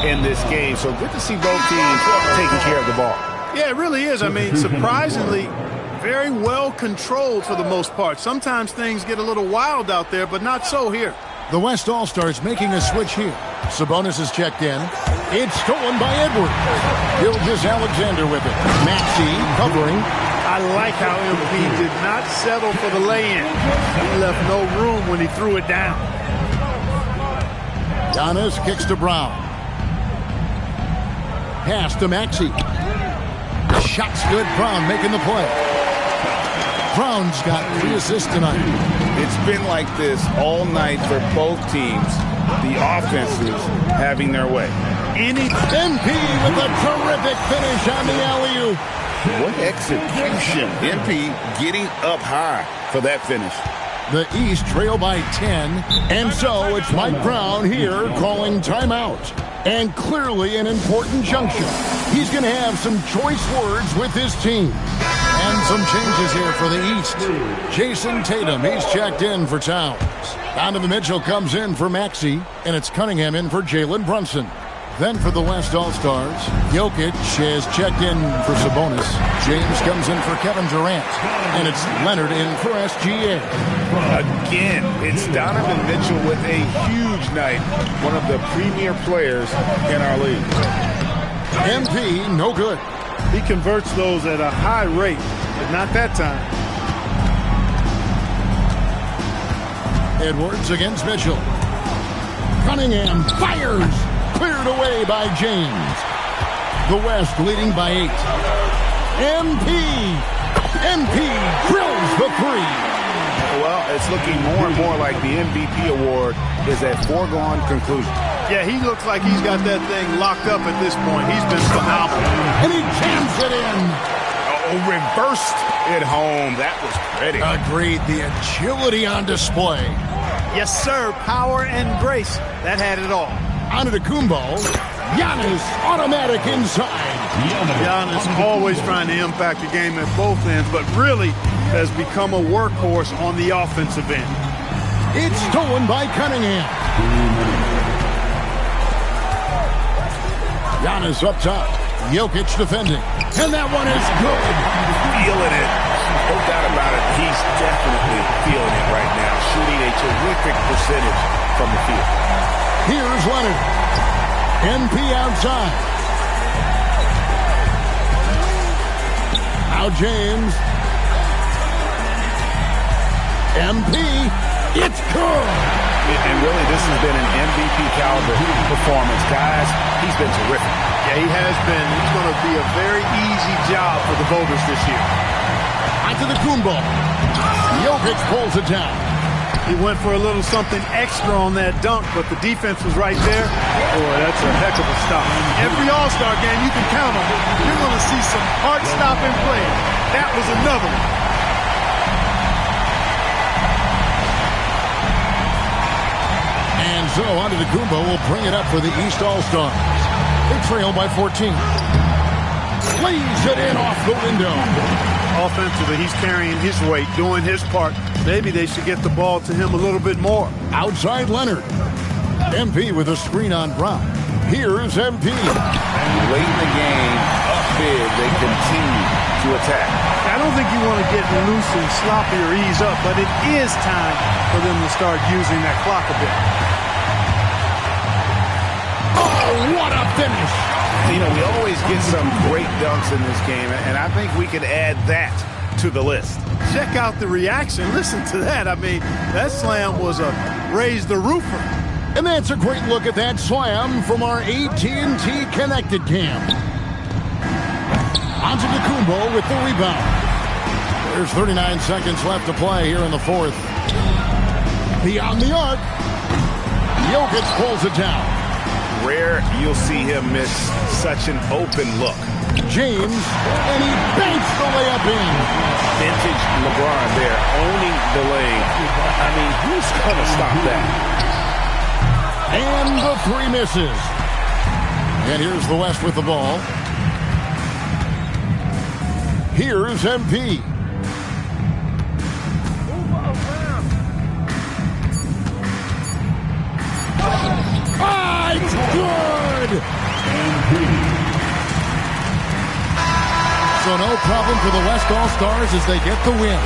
in this game. So good to see both teams taking care of the ball. Yeah, it really is. I mean, surprisingly, very well controlled for the most part. Sometimes things get a little wild out there, but not so here. The West All-Stars making a switch here. Sabonis is checked in. It's stolen by Edwards. Gilgeous-Alexander with it. Maxey covering. I like how MP did not settle for the lay-in. He left no room when he threw it down. Giannis kicks to Brown. Pass to Maxey. Shot's good. Brown making the play. Brown's got 3 assists tonight. It's been like this all night for both teams. The offenses having their way. MP with a terrific finish on the alley-oop. What execution. MP getting up high for that finish. The East trail by 10, and so it's Mike Brown here calling timeout. And clearly an important juncture. He's going to have some choice words with his team. And some changes here for the East. Jason Tatum, he's checked in for Towns. Donovan Mitchell comes in for Maxey, and it's Cunningham in for Jalen Brunson. Then for the West All-Stars, Jokic is checked in for Sabonis. James comes in for Kevin Durant. And it's Leonard in for SGA. Again, it's Donovan Mitchell with a huge night. One of the premier players in our league. MP, no good. He converts those at a high rate, but not that time. Edwards against Mitchell. Cunningham fires. Cleared away by James. The West leading by 8. MP drills the 3. Well, it's looking more and more like the MVP award is a foregone conclusion. Yeah, he looks like he's got that thing locked up at this point. He's been phenomenal. And he jams it in. Oh, reversed it home. That was pretty. Agreed. The agility on display. Yes, sir. Power and grace. That had it all. Antetokounmpo. Giannis automatic inside. Giannis always trying to impact the game at both ends, but really has become a workhorse on the offensive end. It's stolen by Cunningham. Giannis up top. Jokic defending. And that one is good. Feeling it. No doubt about it. He's definitely feeling it right now. Shooting a terrific percentage from the field. Here's Leonard. MP outside. Now James. MP. It's good. And really, this has been an MVP caliber performance. Guys, he's been terrific. Yeah, he has been. It's going to be a very easy job for the voters this year. Antetokounmpo. Jokic pulls it down. He went for a little something extra on that dunk, but the defense was right there. Boy, that's a heck of a stop. Every All-Star game, you can count on it. You're going to see some heart-stopping plays. That was another one. And so Antetokounmpo will bring it up for the East All-Stars. They trail by 14. Lays it in off the window. Offensively, he's carrying his weight, doing his part. Maybe they should get the ball to him a little bit more. Outside Leonard. MP with a screen on Brown. Here's MP. Late in the game, up big, they continue to attack. I don't think you want to get loose and sloppy or ease up, but it is time for them to start using that clock a bit. Oh, what a finish. You know, we always get some great dunks in this game, and I think we could add that to the list. Check out the reaction. Listen to that. I mean, that slam was a raise the roofer. And that's a great look at that slam from our AT&T Connected Cam. Antetokounmpo with the rebound. There's 39 seconds left to play here in the fourth. Beyond the arc. Jokic pulls it down. Rare you'll see him miss such an open look. James, and he banks the layup in. Vintage LeBron there, owning the lane. I mean, who's going to stop that? And the three misses. And here's the West with the ball. Here's MP. Ah, it's good! So no problem for the West All-Stars as they get the win.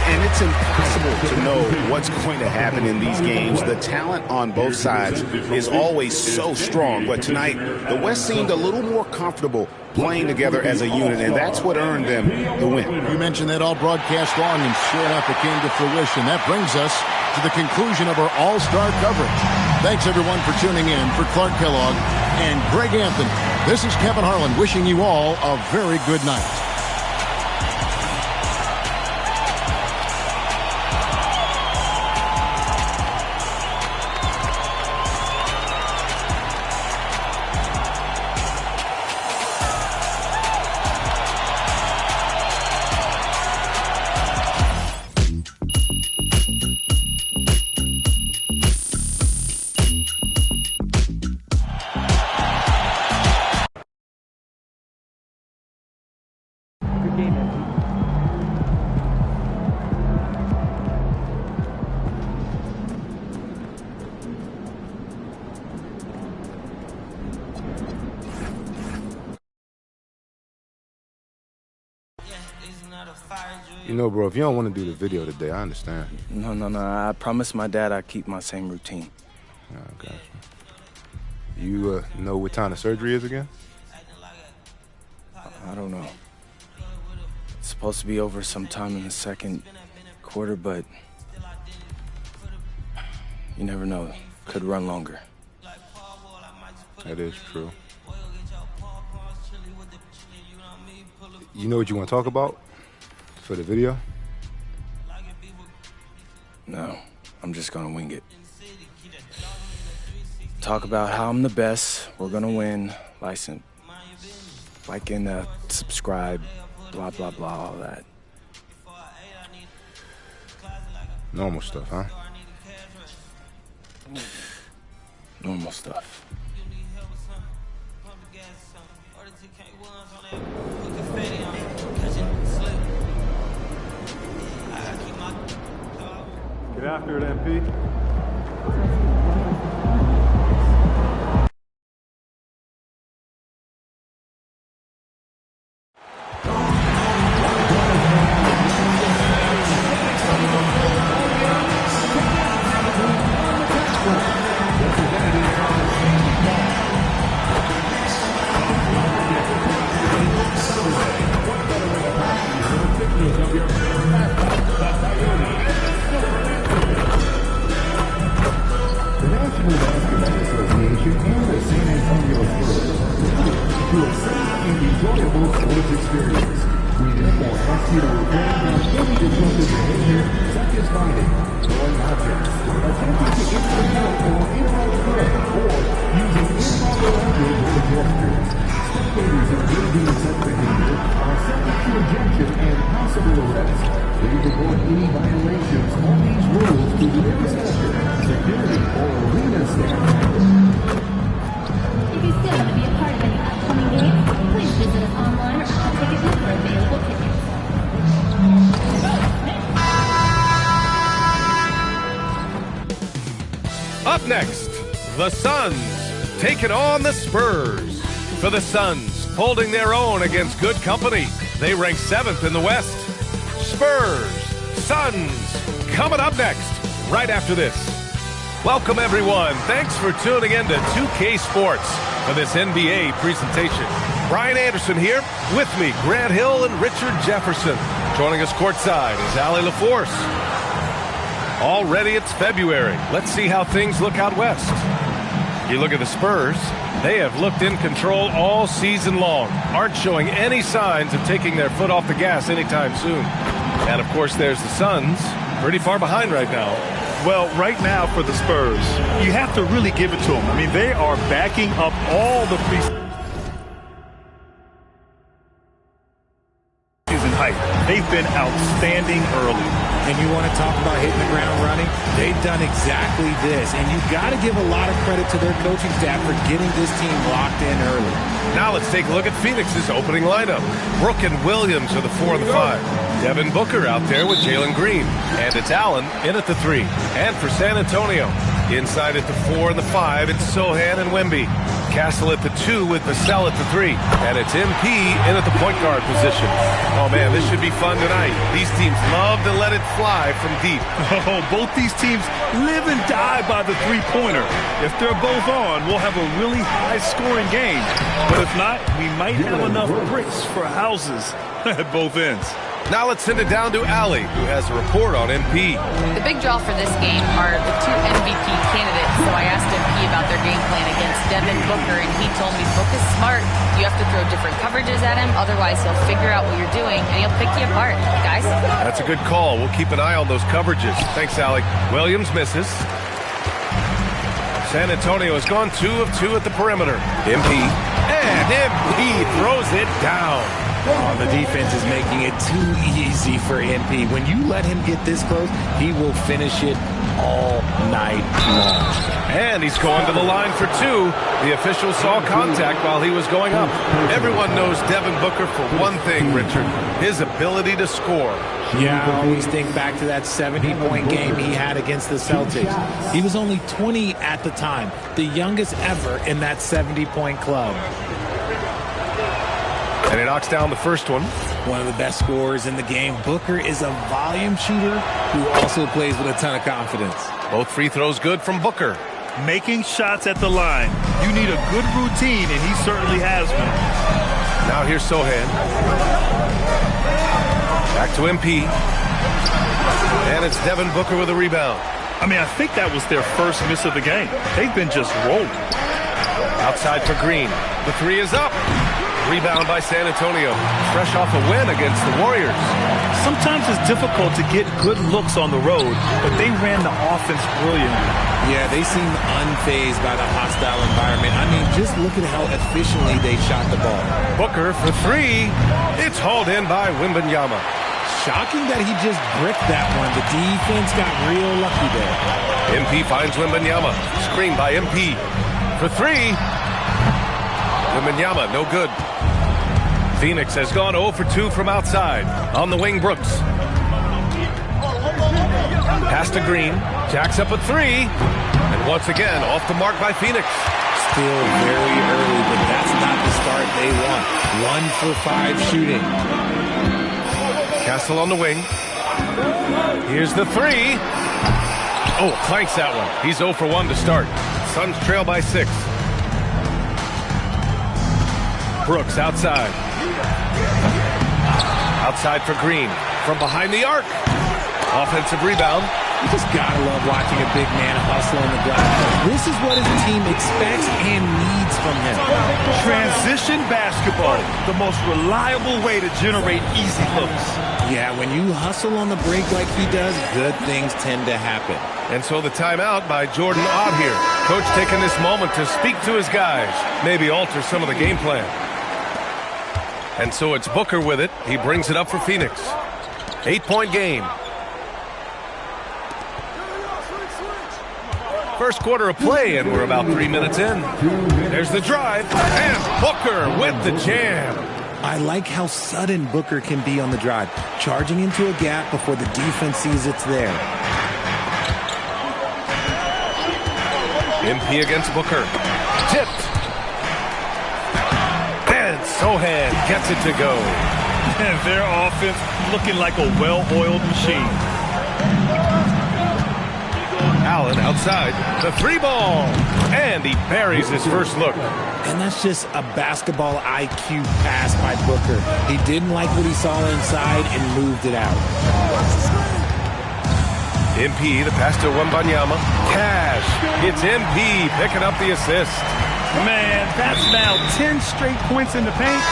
And it's impossible to know what's going to happen in these games. The talent on both sides is always so strong. But tonight, the West seemed a little more comfortable playing together as a unit, and that's what earned them the win. You mentioned that all broadcast long, and sure enough, it came to fruition. That brings us to the conclusion of our All-Star coverage. Thanks, everyone, for tuning in. For Clark Kellogg and Greg Anthony, this is Kevin Harlan wishing you all a very good night. You know, bro, if you don't want to do the video today, I understand. No. I promised my dad I'd keep my same routine. Oh, gotcha. You know what time the surgery is again? I don't know. It's supposed to be over sometime in the second quarter, but you never know. Could run longer. That is true. You know what you want to talk about for the video? No, I'm just gonna wing it. Talk about how I'm the best, we're gonna win, like and subscribe, blah, blah, blah, all that. Normal stuff, huh? Normal stuff. Get after it, MP. Up next, the Suns taking on the Spurs. For the Suns, holding their own against good company. They rank 7th in the West. Spurs, Suns, coming up next, right after this. Welcome, everyone. Thanks for tuning in to 2K Sports for this NBA presentation. Brian Anderson here, with me, Grant Hill and Richard Jefferson. Joining us courtside is Allie LaForce. Already it's February. Let's see how things look out west. You look at the Spurs. They have looked in control all season long. Aren't showing any signs of taking their foot off the gas anytime soon. And, of course, there's the Suns. Pretty far behind right now. Well, right now for the Spurs, you have to really give it to them. I mean, they are backing up all the preseason hype. They've been outstanding early. And you want to talk about hitting the ground running? They've done exactly this. And you've got to give a lot of credit to their coaching staff for getting this team locked in early. Now let's take a look at Phoenix's opening lineup. Brooke and Williams are the 4 and the 5. Devin Booker out there with Jalen Green. And it's Allen in at the 3. And for San Antonio, inside at the 4 and the 5, it's Sohan and Wemby. Castle at the 2 with Vassell at the 3. And it's MP in at the point guard position. Oh, man, this should be fun tonight. These teams love to let it fly from deep. Oh, both these teams live and die by the three-pointer. If they're both on, we'll have a really high-scoring game. But if not, we might have enough bricks for houses at both ends. Now let's send it down to Allie, who has a report on MP. The big draw for this game are the 2 MVP candidates, so I asked MP about their game plan against Devin Booker, and he told me Book is smart. You have to throw different coverages at him, otherwise he'll figure out what you're doing, and he'll pick you apart. Guys? That's a good call. We'll keep an eye on those coverages. Thanks, Allie. Williams misses. San Antonio has gone 2 of 2 at the perimeter. MP. And MP throws it down. Oh, the defense is making it too easy for MP. When you let him get this close, he will finish it all night long. And he's going to the line for 2. The official saw contact while he was going up. Everyone knows Devin Booker for one thing, Richard, his ability to score. Yeah, I always think back to that 70-point game he had against the Celtics. He was only 20 at the time, the youngest ever in that 70-point club. And he knocks down the first one. One of the best scorers in the game. Booker is a volume shooter who also plays with a ton of confidence. Both free throws good from Booker. Making shots at the line. You need a good routine, and he certainly has one. Now here's Sohan. Back to MP. And it's Devin Booker with a rebound. I mean, I think that was their first miss of the game. They've been just rolling. Outside for Green. The 3 is up. Rebound by San Antonio. Fresh off a win against the Warriors. Sometimes it's difficult to get good looks on the road, but they ran the offense brilliantly. Yeah, they seem unfazed by the hostile environment. I mean, just look at how efficiently they shot the ball. Booker for 3. It's hauled in by Wembanyama. Shocking that he just bricked that one. The defense got real lucky there. MP finds Wembanyama. Screen by MP. For 3. Wembanyama, no good. Phoenix has gone 0 for 2 from outside. On the wing, Brooks. Pass to Green. Jacks up a 3. And once again, off the mark by Phoenix. Still very early, but that's not the start they want. 1 for 5 shooting. Castle on the wing. Here's the 3. Oh, clanks that one. He's 0 for 1 to start. Suns trail by 6. Brooks outside. Outside for Green. From behind the arc. Offensive rebound. You just gotta love watching a big man hustle on the glass. This is what his team expects and needs from him. Transition basketball, the most reliable way to generate easy looks. Yeah, when you hustle on the break like he does, good things tend to happen. And so the timeout by Jordan Ott here. Coach taking this moment to speak to his guys. Maybe alter some of the game plan. And so it's Booker with it. He brings it up for Phoenix. 8-point game. First quarter of play, and we're about 3 minutes in. There's the drive, and Booker with the jam. I like how sudden Booker can be on the drive, charging into a gap before the defense sees it's there. MP against Booker. Tipped. And Sohan gets it to go. And their offense looking like a well-oiled machine. Allen outside. The 3-ball. And he buries his first look. And that's just a basketball IQ pass by Booker. He didn't like what he saw inside and moved it out. MP, the pass to Wembanyama. Cash. It's MP picking up the assist. Man, that's now 10 straight points in the paint.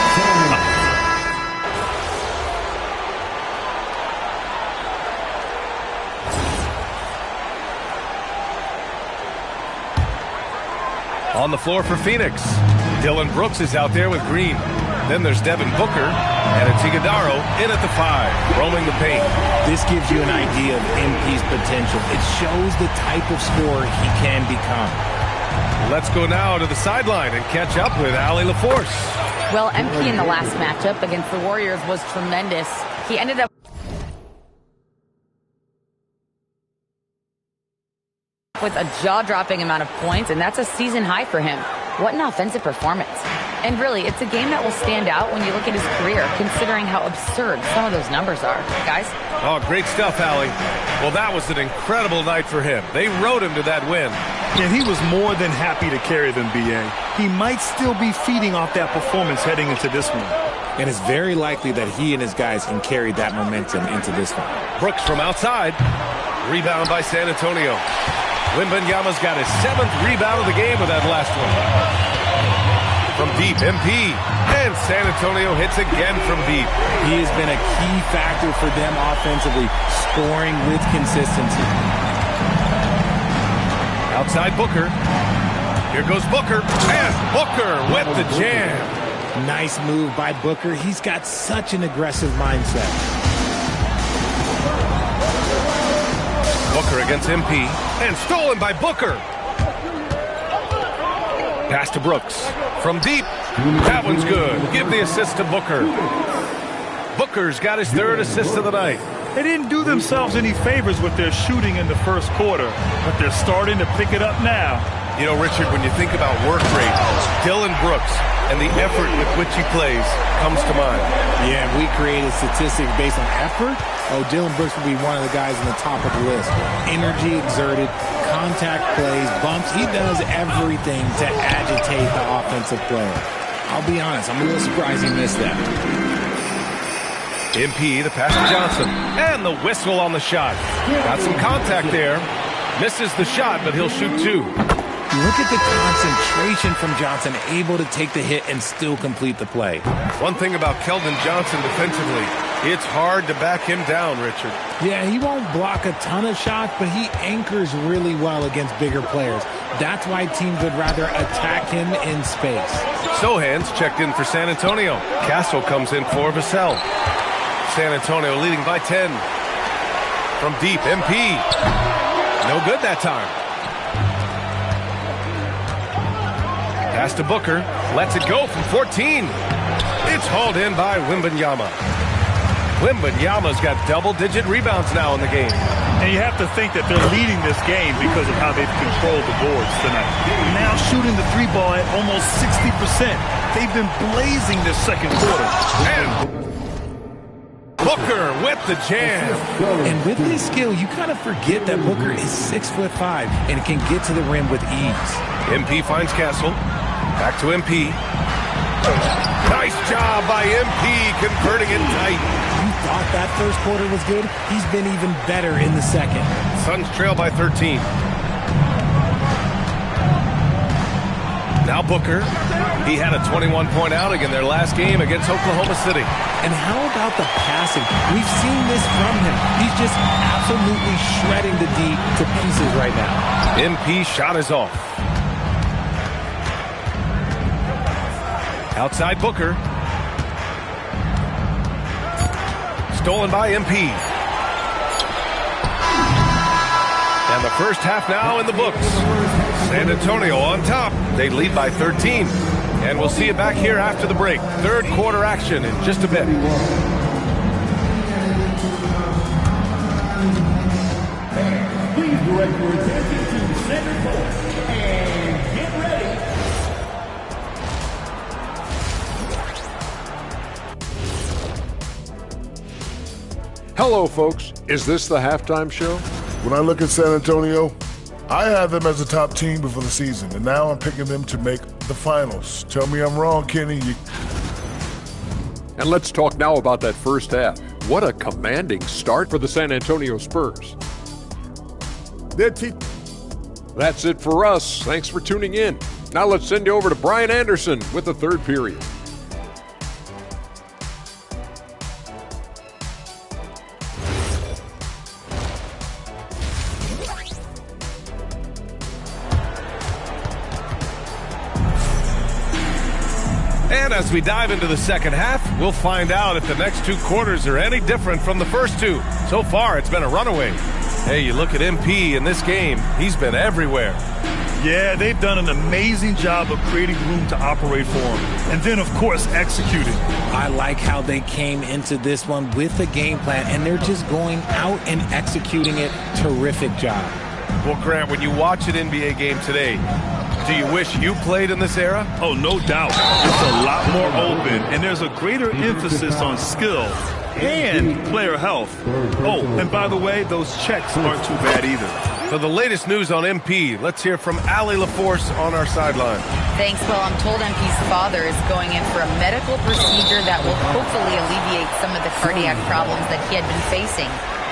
On the floor for Phoenix. Dylan Brooks is out there with Green. Then there's Devin Booker and it's Iguodala in at the 5, roaming the paint. This gives you an idea of MP's potential. It shows the type of scorer he can become. Let's go now to the sideline and catch up with Allie LaForce. Well, MP in the last matchup against the Warriors was tremendous. He ended up with a jaw-dropping amount of points, and that's a season high for him. What an offensive performance. And really, it's a game that will stand out when you look at his career, considering how absurd some of those numbers are. Guys? Oh, great stuff, Allie. Well, that was an incredible night for him. They rode him to that win. And he was more than happy to carry them, B.A. He might still be feeding off that performance heading into this one. And it's very likely that he and his guys can carry that momentum into this one. Brooks from outside. Rebound by San Antonio. Wembanyama's got his 7th rebound of the game with that last one. From deep, MP. And San Antonio hits again from deep. He has been a key factor for them offensively, scoring with consistency. Outside Booker. Here goes Booker. And Booker with the jam. Nice move by Booker. He's got such an aggressive mindset. Booker against MP. And stolen by Booker. Pass to Brooks. From deep. That one's good. Give the assist to Booker. Booker's got his 3rd assist of the night. They didn't do themselves any favors with their shooting in the first quarter, but they're starting to pick it up now. You know, Richard, when you think about work rate, Dylan Brooks and the effort with which he plays comes to mind. Yeah, if we created statistics based on effort, Dylan Brooks would be one of the guys on the top of the list. Energy exerted, contact plays, bumps. He does everything to agitate the offensive player. I'll be honest, I'm a little surprised he missed that. MP, the pass to Johnson. And the whistle on the shot. Got some contact there. Misses the shot, but he'll shoot 2. Look at the concentration from Johnson, able to take the hit and still complete the play. One thing about Keldon Johnson defensively, it's hard to back him down, Richard. Yeah, he won't block a ton of shots, but he anchors really well against bigger players. That's why teams would rather attack him in space. Sohan's checked in for San Antonio. Castle comes in for Vassell. San Antonio leading by 10. From deep, MP. No good that time. Pass to Booker. Lets it go from 14. It's hauled in by Wembanyama. Wembanyama's got double-digit rebounds now in the game. And you have to think that they're leading this game because of how they've controlled the boards tonight. Now shooting the 3-ball at almost 60%. They've been blazing this second quarter. And Booker with the jam. And with his skill, you kind of forget that Booker is 6'5" and can get to the rim with ease. MP finds Castle. Back to MP. Nice job by MP converting it tight. You thought that first quarter was good? He's been even better in the second. Suns trail by 13. Now Booker. He had a 21-point outing in their last game against Oklahoma City. And how about the passing? We've seen this from him. He's just absolutely shredding the D to pieces right now. MP shot is off. Outside Booker. Stolen by MP. And the first half now in the books. San Antonio on top. They lead by 13. And we'll see you back here after the break. Third quarter action in just a bit. Please direct your attention to center court and get ready. Hello, folks. Is this the halftime show? When I look at San Antonio, I had them as a top team before the season, and now I'm picking them to make the finals. Tell me I'm wrong, Kenny. And let's talk now about that first half. What a commanding start for the San Antonio Spurs. That's it for us. Thanks for tuning in. Now let's send you over to Brian Anderson with the third period. And as we dive into the second half, we'll find out if the next two quarters are any different from the first two. So far, it's been a runaway. Hey, you look at MP in this game, he's been everywhere. Yeah, they've done an amazing job of creating room to operate for him. And then, of course, executing. I like how they came into this one with a game plan, and they're just going out and executing it. Terrific job. Well, Grant, when you watch an NBA game today, do you wish you played in this era? Oh, no doubt. It's a lot more open, and there's a greater emphasis on skill and player health. Oh, and by the way, those checks aren't too bad either. For the latest news on MP, let's hear from Allie LaForce on our sideline. Thanks, Will. I'm told MP's father is going in for a medical procedure that will hopefully alleviate some of the cardiac problems that he had been facing.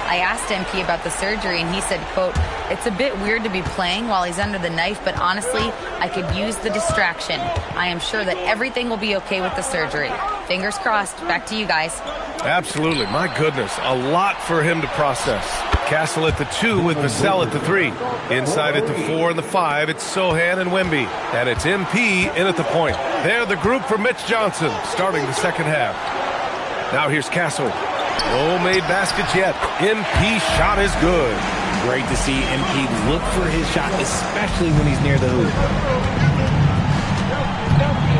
I asked MP about the surgery, and he said, quote, "It's a bit weird to be playing while he's under the knife, but honestly, I could use the distraction. I am sure that everything will be okay with the surgery." Fingers crossed. Back to you guys. Absolutely. My goodness, a lot for him to process. Castle at the 2 with Vassell at the 3. Inside at the 4 and the 5, it's Sohan and Wemby. And it's MP in at the point. They're the group for Mitch Johnson, starting the second half. Now here's Castle. No made baskets yet. MP shot is good. Great to see MP look for his shot, especially when he's near the hoop.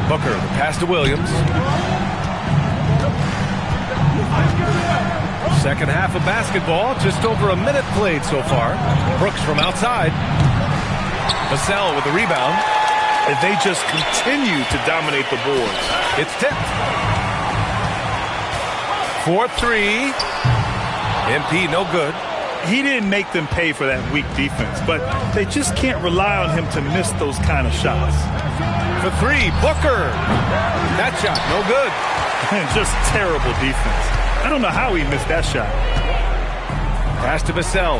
Booker, the pass to Williams. Second half of basketball, just over a minute played so far. Brooks from outside. Vassell with the rebound. And they just continue to dominate the boards. It's tipped. 4-3. MP no good. He didn't make them pay for that weak defense, but they just can't rely on him to miss those kind of shots. For 3, Booker. That shot, no good. Just terrible defense. I don't know how he missed that shot. Pass to Vassell.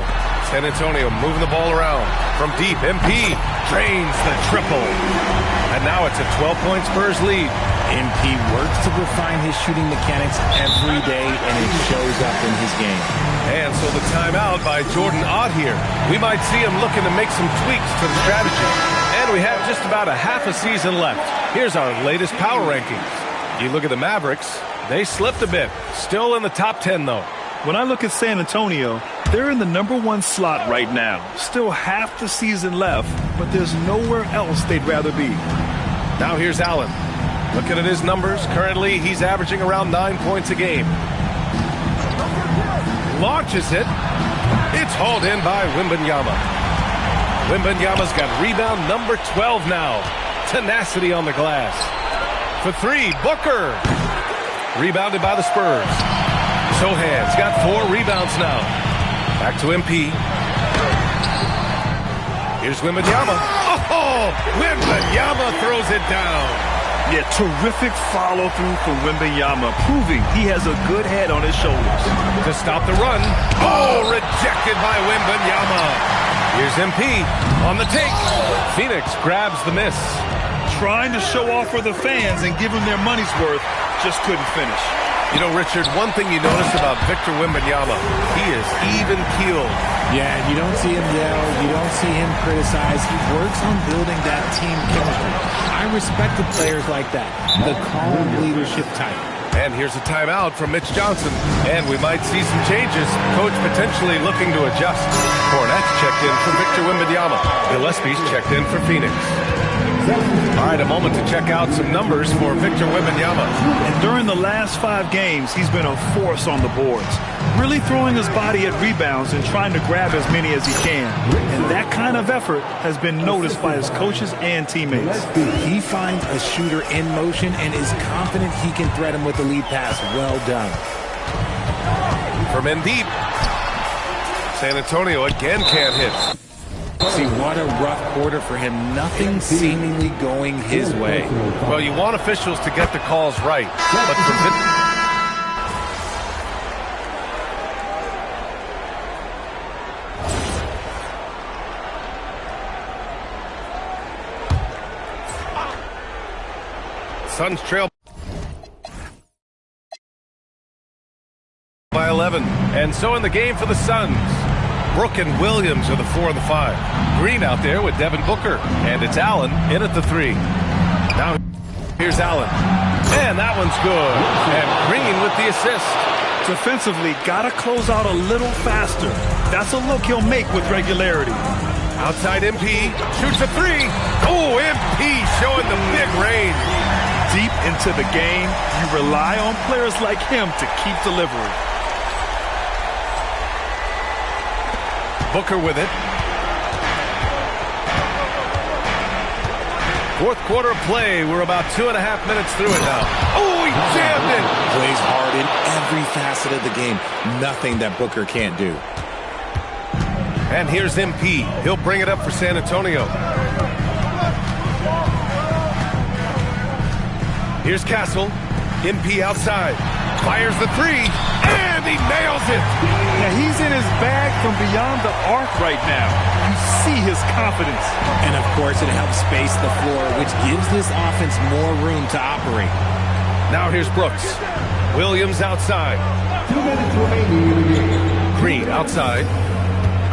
San Antonio moving the ball around. From deep, MP drains the triple. And now it's a 12-point Spurs lead. MP works to refine his shooting mechanics every day, and it shows up in his game. And so the timeout by Jordan Ott here. We might see him looking to make some tweaks to the strategy. And we have just about a half a season left. Here's our latest power rankings. You look at the Mavericks, they slipped a bit. Still in the top 10, though. When I look at San Antonio, they're in the #1 slot right now. Still half the season left, but there's nowhere else they'd rather be. Now here's Allen. Looking at his numbers, currently he's averaging around 9 points a game. Launches it. It's hauled in by Wembanyama. Wembanyama's got rebound number 12 now. Tenacity on the glass. For 3, Booker. Rebounded by the Spurs. Sohan's got 4 rebounds now. Back to MP. Here's Wembanyama. Oh, Wembanyama throws it down. Yeah, terrific follow-through from Wembanyama, proving he has a good head on his shoulders. To stop the run. Oh, rejected by Wembanyama. Here's MP on the take. Phoenix grabs the miss. Trying to show off for the fans and give them their money's worth, just couldn't finish. You know, Richard, one thing you notice about Victor Wembanyama, he is even-keeled. Yeah, you don't see him yell. You don't see him criticize. He works on building that team chemistry. I respect the players like that, the calm leadership type. And here's a timeout from Mitch Johnson. And we might see some changes. Coach potentially looking to adjust. Cornette's checked in for Victor Wembanyama. Gillespie's checked in for Phoenix. All right, a moment to check out some numbers for Victor Wembanyama. And during the last 5 games, he's been a force on the boards. Really throwing his body at rebounds and trying to grab as many as he can. And that kind of effort has been noticed by his coaches and teammates. He finds a shooter in motion and is confident he can threat him with the lead pass. Well done. From in deep. San Antonio again can't hit. See, what a rough quarter for him. Nothing seemingly going his way. Well, you want officials to get the calls right, but for Suns trail by 11. And so in the game for the Suns, Brook and Williams are the 4 and the 5. Green out there with Devin Booker. And it's Allen in at the 3. Now here's Allen. And that one's good. And Green with the assist. Defensively, got to close out a little faster. That's a look he'll make with regularity. Outside MP, shoots a 3. Oh, MP showing the big range. Deep into the game, you rely on players like him to keep delivering. Booker with it. Fourth quarter of play. We're about 2.5 minutes through it now. Oh, he jammed it. Plays hard in every facet of the game. Nothing that Booker can't do. And here's MP. He'll bring it up for San Antonio. Here's Castle. MP outside. Fires the 3. And he nails it. Now he's in his bag from beyond the arc right now. You see his confidence. And of course it helps space the floor, which gives this offense more room to operate. Now here's Brooks. Williams outside. 2 minutes remaining. Green outside.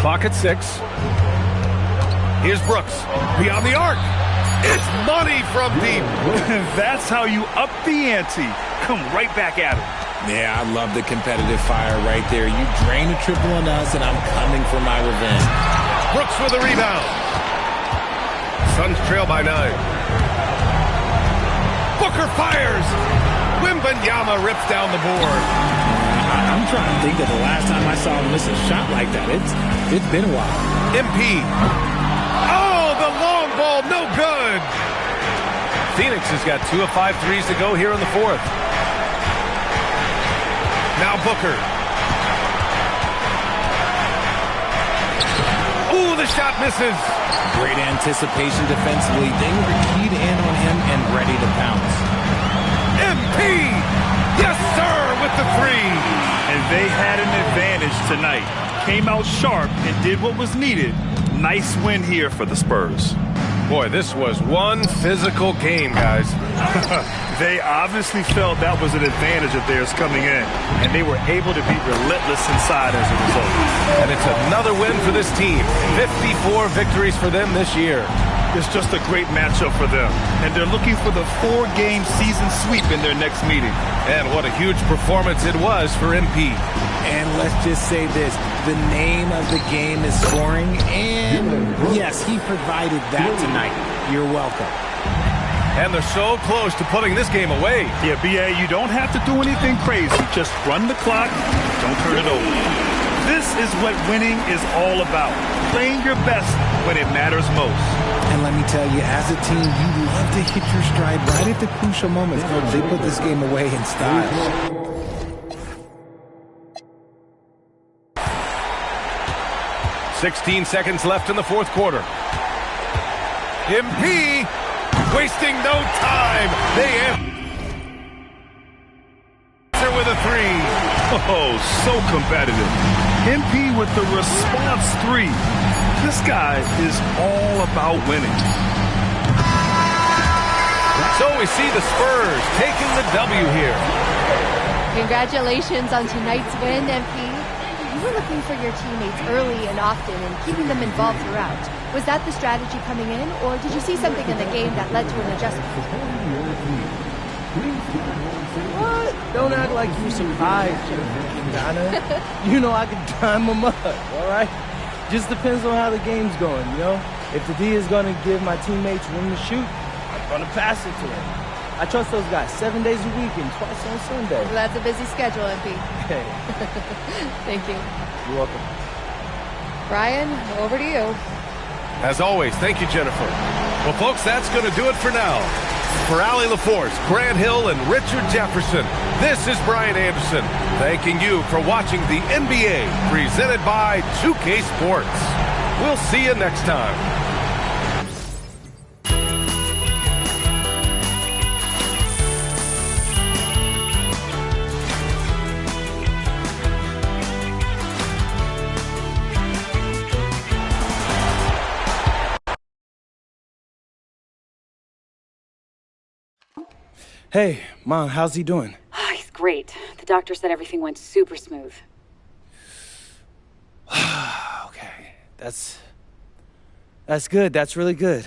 Clock at 6. Here's Brooks. Beyond the arc. It's money from deep. That's how you up the ante. Come right back at him. Yeah, I love the competitive fire right there. You drain a triple on us, and I'm coming for my revenge. Brooks with a rebound. Suns trail by 9. Booker fires. Wembanyama rips down the board. I'm trying to think of the last time I saw him miss a shot like that. It's been a while. MP. Oh, the long ball, no good. Phoenix has got 2 of 5 threes to go here in the 4th. Now Booker. Ooh, the shot misses. Great anticipation defensively. They were keyed in on him and ready to pounce. MP! Yes, sir, with the 3. And they had an advantage tonight. Came out sharp and did what was needed. Nice win here for the Spurs. Boy, this was one physical game, guys. They obviously felt that was an advantage of theirs coming in, and they were able to be relentless inside as a result. And it's another win for this team. 54 victories for them this year. It's just a great matchup for them, and they're looking for the 4-game season sweep in their next meeting. And what a huge performance it was for MP. And let's just say this, the name of the game is scoring, and yes, he provided that tonight. You're welcome. And they're so close to putting this game away. Yeah, BA, you don't have to do anything crazy. Just run the clock, don't turn it over. This is what winning is all about, playing your best when it matters most. And let me tell you, as a team, you love to hit your stride right at the crucial moments. They put this game away in style. 16 seconds left in the 4th quarter. MP wasting no time. They answer with a 3. Oh, so competitive. MP with the response 3. This guy is all about winning. So we see the Spurs taking the W here. Congratulations on tonight's win, MP. You were looking for your teammates early and often and keeping them involved throughout. Was that the strategy coming in, or did you see something in the game that led to an adjustment? What? Don't act like you surprised, Donna. You know I can dime them up, all right? Just depends on how the game's going, you know? If the D is going to give my teammates room to shoot, I'm going to pass it to them. I trust those guys 7 days a week and twice on Sunday. Well, that's a busy schedule, MP. Hey. Thank you. You're welcome. Brian, over to you. As always, thank you, Jennifer. Well, folks, that's going to do it for now. For Allie LaForce, Grant Hill, and Richard Jefferson, this is Brian Anderson, thanking you for watching the NBA presented by 2K Sports. We'll see you next time. Hey, Mom, how's he doing? Oh, he's great. The doctor said everything went super smooth. Okay, that's good. That's really good.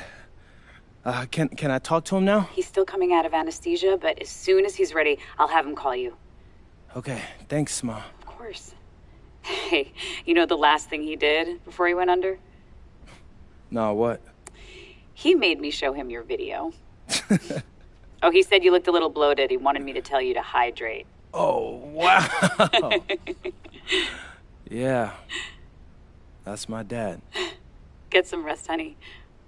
Can I talk to him now? He's still coming out of anesthesia, but as soon as he's ready, I'll have him call you. Okay, thanks, Ma. Of course. Hey, you know the last thing he did before he went under? No, what? He made me show him your video. Oh, he said you looked a little bloated. He wanted me to tell you to hydrate. Oh, wow. Yeah. That's my dad. Get some rest, honey.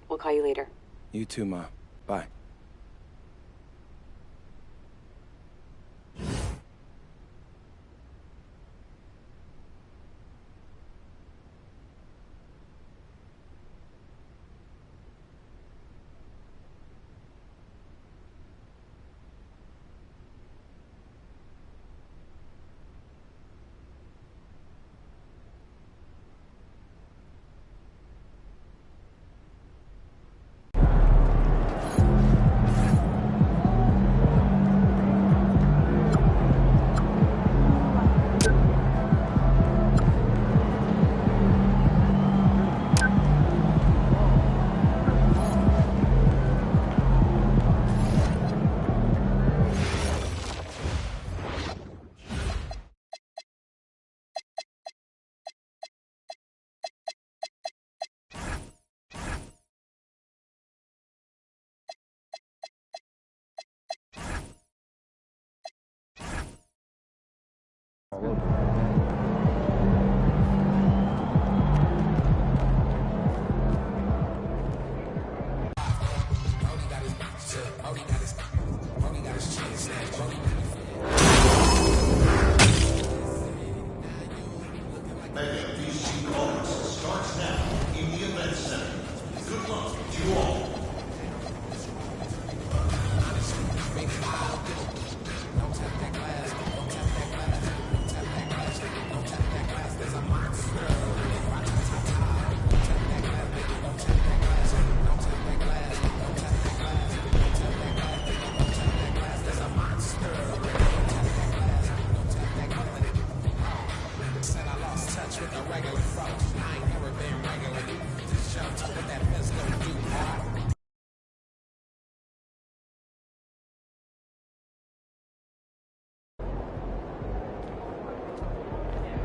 We'll call you later. You too, Ma. Bye.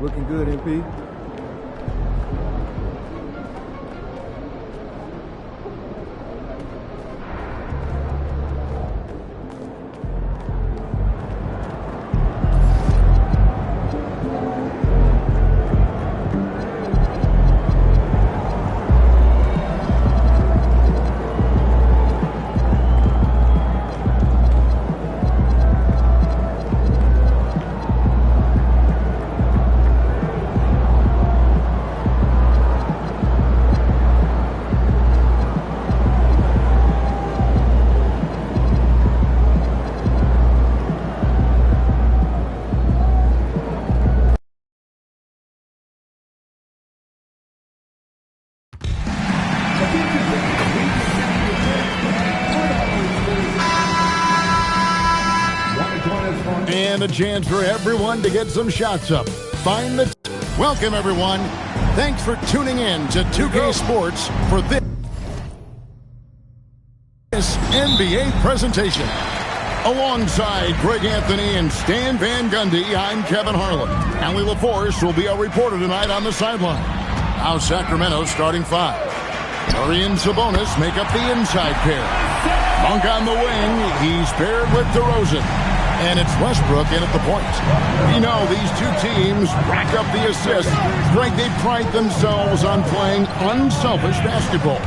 Looking good, MP. And a chance for everyone to get some shots up. Find the... Welcome, everyone. Thanks for tuning in to 2K Sports for this NBA presentation. Alongside Greg Anthony and Stan Van Gundy, I'm Kevin Harlan. And Leila Force will be our reporter tonight on the sideline. Now Sacramento's starting five. Murray and Sabonis make up the inside pair. Monk on the wing. He's paired with DeRozan. And it's Westbrook in at the point. You know, these two teams rack up the assists. Greg, they pride themselves on playing unselfish basketball.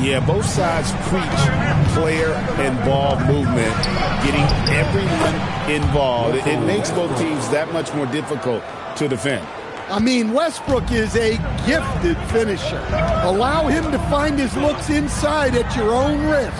Yeah, both sides preach player and ball movement, getting everyone involved. It makes both teams that much more difficult to defend. I mean, Westbrook is a gifted finisher. Allow him to find his looks inside at your own risk.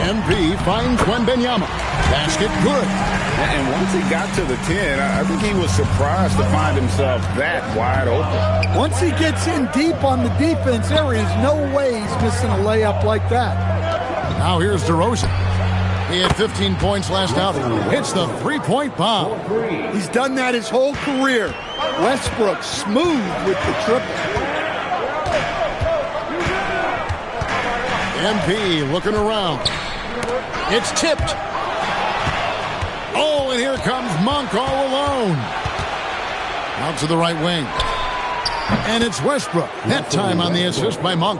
MP finds Wembanyama. Basket good. And once he got to the 10, I think he was surprised to find himself that wide open. Once he gets in deep on the defense, there is no way he's missing a layup like that. Now here's DeRozan. He had 15 points last outing. Hits the three-point bomb. He's done that his whole career. Westbrook smooth with the triple. MP looking around. It's tipped. Oh, and here comes Monk all alone. Out to the right wing. And it's Westbrook. That time on the assist by Monk.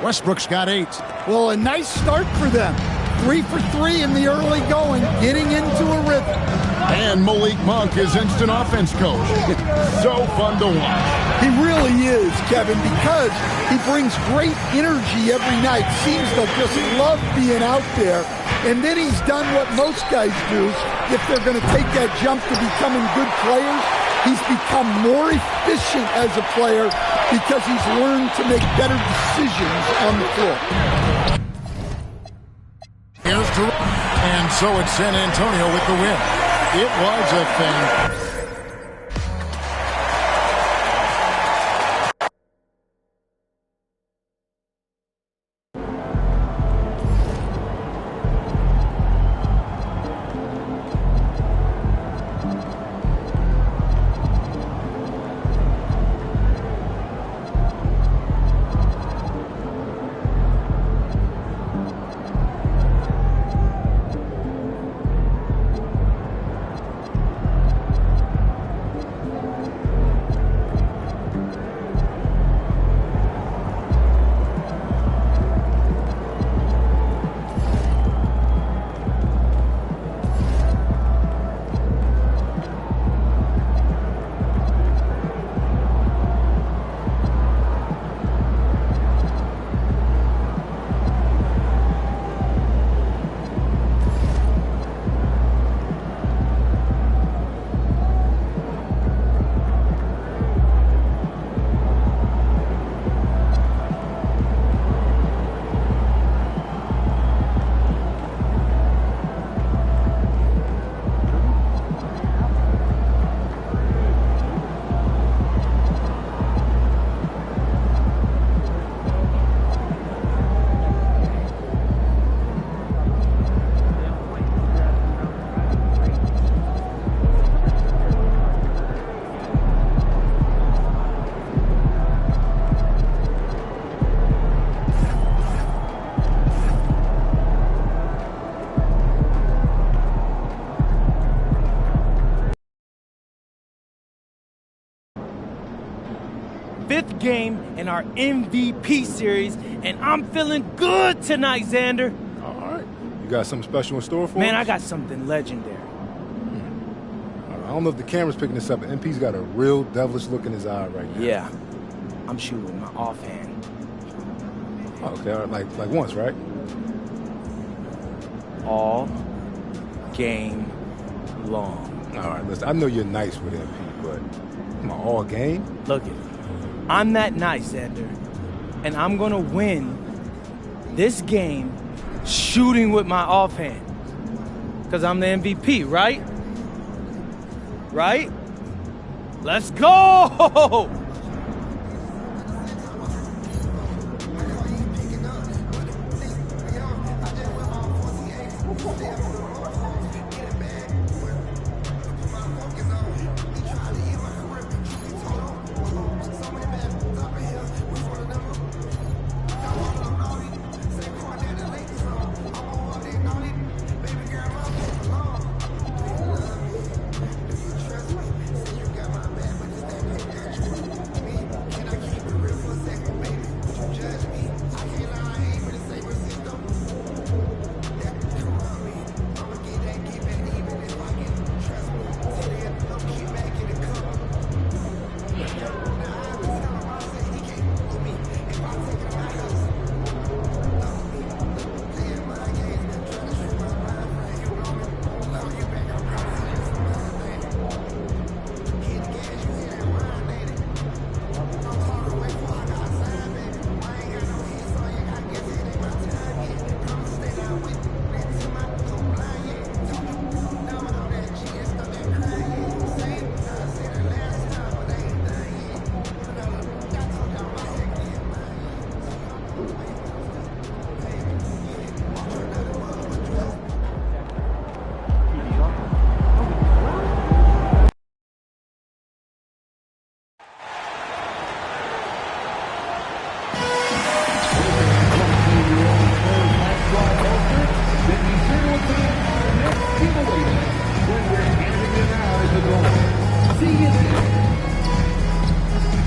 Westbrook's got 8. Well, a nice start for them. 3 for 3 in the early going, getting into a rhythm. And Malik Monk is instant offense coach. So fun to watch. He really is, Kevin, because he brings great energy every night. Seems to just love being out there. And then he's done what most guys do. If they're going to take that jump to becoming good players, he's become more efficient as a player because he's learned to make better decisions on the floor. And so it's San Antonio with the win. It was a thing. Fifth game in our MVP series, and I'm feeling good tonight, Xander. All right. You got something special in store for us? Man, I got something legendary. I don't know if the camera's picking this up, but MP's got a real devilish look in his eye right now. Yeah. I'm shooting with my offhand. Oh, okay, all right. Like once, right? All game long. All right, listen, I know you're nice with MP, but come on, all game? Look it. I'm that nice, Xander. And I'm going to win this game shooting with my offhand. Because I'm the MVP, right? Right? Let's go! See you there.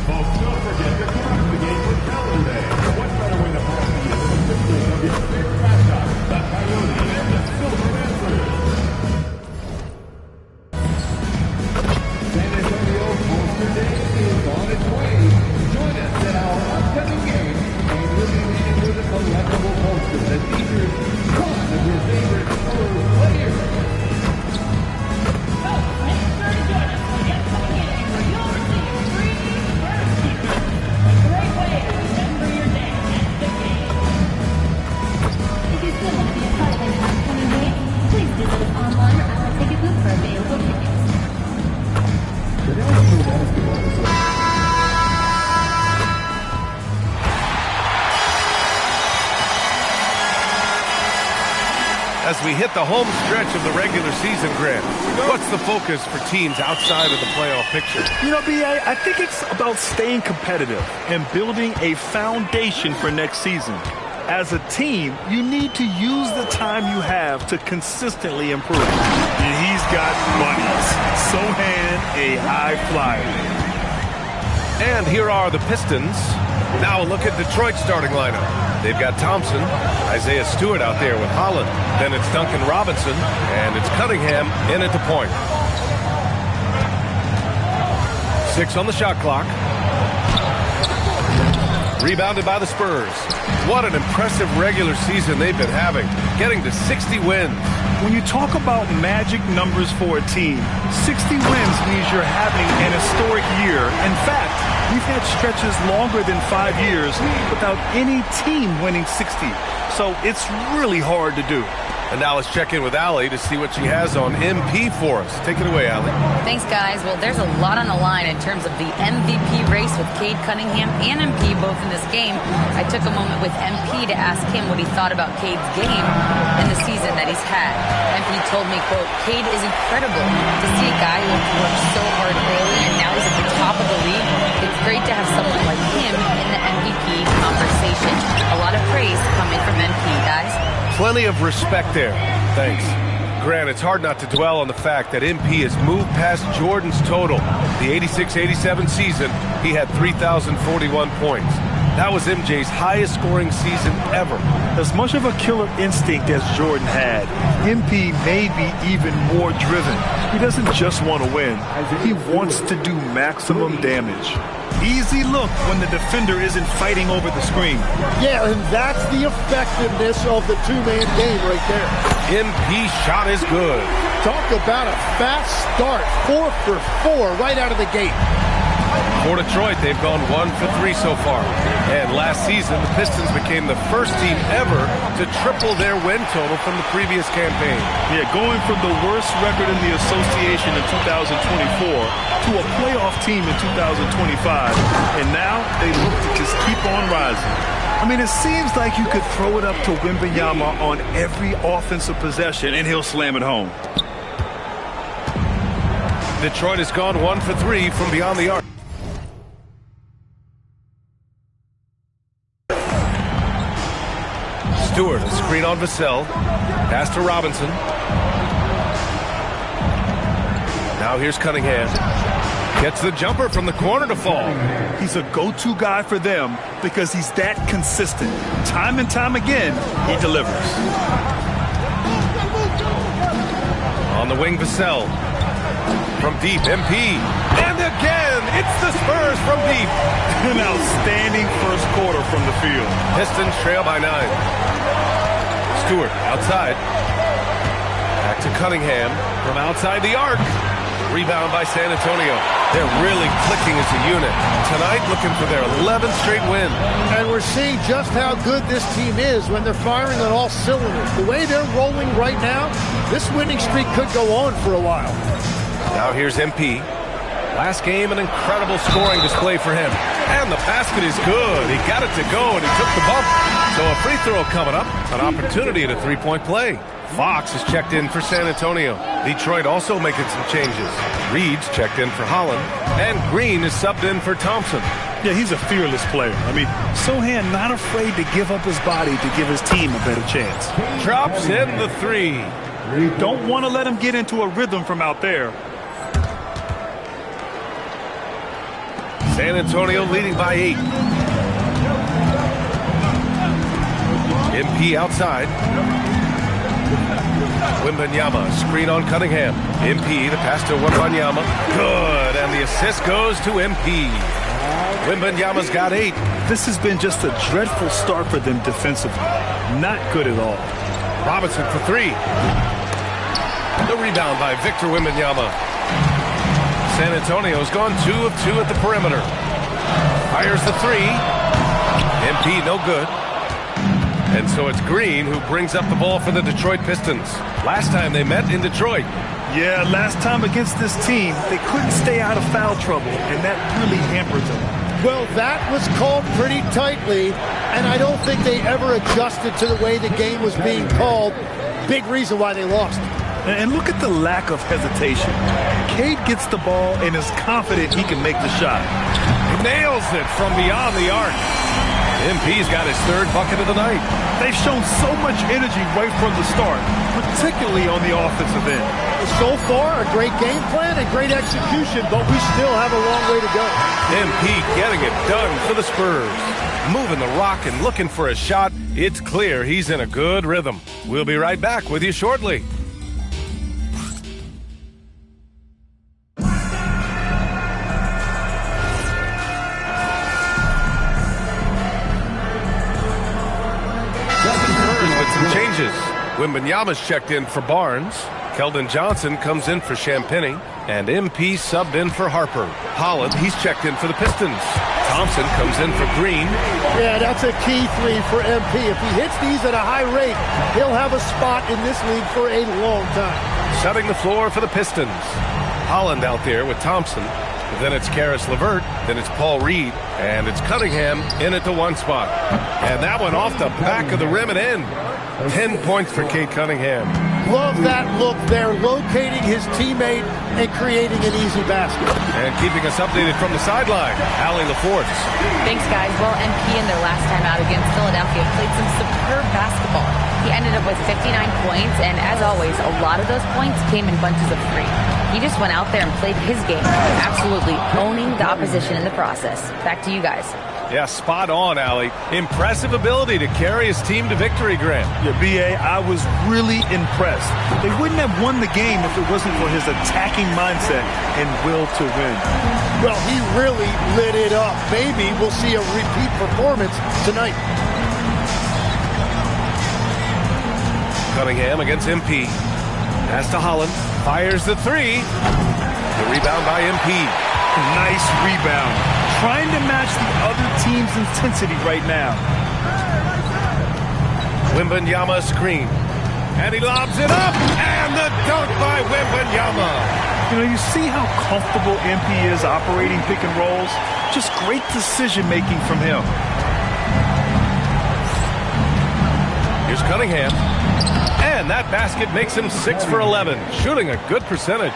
Folks, don't forget to come out to the game for Calendar Day. What better way to pass the year than the of your favorite mascot, the Coyote and the Silver Dancers. San Antonio Poster Day is on its way. Join us at our upcoming game, and we'll be leaving with a collectible poster that features one of your favorite Spurs players. As we hit the home stretch of the regular season, Grant, what's the focus for teams outside of the playoff picture? You know, B.A., I think it's about staying competitive and building a foundation for next season. As a team, you need to use the time you have to consistently improve. And he's got buddies. Sohan, a high flyer. And here are the Pistons. Now a look at Detroit's starting lineup. They've got Thompson, Isaiah Stewart out there with Holland. Then it's Duncan Robinson, and it's Cunningham in at the point. 6 on the shot clock. Rebounded by the Spurs. What an impressive regular season they've been having, getting to 60 wins. When you talk about magic numbers for a team, 60 wins means you're having an historic year. In fact, we've had stretches longer than 5 years without any team winning 60. So it's really hard to do. And now let's check in with Allie to see what she has on MP for us. Take it away, Allie. Thanks, guys. Well, there's a lot on the line in terms of the MVP race with Cade Cunningham and MP both in this game. I took a moment with MP to ask him what he thought about Cade's game and the season that he's had. MP told me, quote, Cade is incredible to see a guy who worked so hard early and now he's at the top of the league. It's great to have someone like him in the MVP conversation. A lot of praise coming from MP, guys. Plenty of respect there. Thanks. Grant, it's hard not to dwell on the fact that MP has moved past Jordan's total. The 86-87 season, he had 3,041 points. That was MJ's highest scoring season ever. As much of a killer instinct as Jordan had, MP may be even more driven. He doesn't just want to win. He wants to do maximum damage. Easy look when the defender isn't fighting over the screen. Yeah, and that's the effectiveness of the two-man game right there. MP shot is good. Talk about a fast start. 4 for 4 right out of the gate. For Detroit, they've gone 1 for 3 so far. And last season, the Pistons became the first team ever to triple their win total from the previous campaign. Yeah, going from the worst record in the association in 2024 to a playoff team in 2025. And now they look to just keep on rising. I mean, it seems like you could throw it up to Wembanyama on every offensive possession and he'll slam it home. Detroit has gone 1 for 3 from beyond the arc. Stewart, a screen on Vassell. Pass to Robinson. Now here's Cunningham. Gets the jumper from the corner to fall. He's a go-to guy for them because he's that consistent. Time and time again, he delivers. On the wing, Vassell. From deep, MP. And again, it's the Spurs from deep. An outstanding first quarter from the field. Pistons trail by 9. Stewart outside. Back to Cunningham from outside the arc. Rebound by San Antonio. They're really clicking as a unit. Tonight, looking for their 11th straight win. And we're seeing just how good this team is when they're firing on all cylinders. The way they're rolling right now, this winning streak could go on for a while. Now here's MP. Last game, an incredible scoring display for him. And the basket is good. He got it to go, and he took the bump. So a free throw coming up. An opportunity at a three-point play. Fox is checked in for San Antonio. Detroit also making some changes. Reed's checked in for Holland. And Green is subbed in for Thompson. Yeah, he's a fearless player. I mean, Sohan not afraid to give up his body to give his team a better chance. Drops in the 3. You don't want to let him get into a rhythm from out there. San Antonio leading by 8. MP outside. Wembanyama, screen on Cunningham. MP, the pass to Wembanyama. Good, and the assist goes to MP. Wembanyama's got 8. This has been just a dreadful start for them defensively. Not good at all. Robinson for 3. The rebound by Victor Wembanyama. San Antonio's gone 2 of 2 at the perimeter. Fires the 3. MP no good. And so it's Green who brings up the ball for the Detroit Pistons. Last time they met in Detroit. Yeah, last time against this team, they couldn't stay out of foul trouble, and that really hampered them. Well, that was called pretty tightly, and I don't think they ever adjusted to the way the game was being called. Big reason why they lost. And look at the lack of hesitation. Cade gets the ball and is confident he can make the shot. He nails it from beyond the arc. MP's got his 3rd bucket of the night. They've shown so much energy right from the start, particularly on the offensive end. So far, a great game plan and great execution, but we still have a long way to go. MP getting it done for the Spurs. Moving the rock and looking for a shot. It's clear he's in a good rhythm. We'll be right back with you shortly. Changes. Wembanyama's checked in for Barnes. Keldon Johnson comes in for Champagny. And MP subbed in for Harper. Holland, he's checked in for the Pistons. Thompson comes in for Green. Yeah, that's a key 3 for MP. If he hits these at a high rate, he'll have a spot in this league for a long time. Setting the floor for the Pistons. Holland out there with Thompson. Then it's Karis LeVert. Then it's Paul Reed. And it's Cunningham in at the 1 spot. And that one off the back of the rim and in. 10 points for Cade Cunningham. Love that look there, locating his teammate and creating an easy basket. And keeping us updated from the sideline, Allie LaForce. Thanks, guys. Well, MP in their last time out against Philadelphia played some superb basketball. He ended up with 59 points, and as always, a lot of those points came in bunches of 3. He just went out there and played his game, absolutely owning the opposition in the process. Back to you guys. Yeah, spot on, Allie. Impressive ability to carry his team to victory, Grant. Yeah, B.A., I was really impressed. They wouldn't have won the game if it wasn't for his attacking mindset and will to win. Well, he really lit it up. Maybe we'll see a repeat performance tonight. Cunningham against MP. Pass to Holland. Fires the 3. The rebound by MP. Nice rebound. Trying to match the other team's intensity right now. Wembanyama screen. And he lobs it up. And the dunk by Wembanyama. You know, you see how comfortable MP is operating pick and rolls. Just great decision-making from him. Here's Cunningham. And that basket makes him 6 for 11. Shooting a good percentage.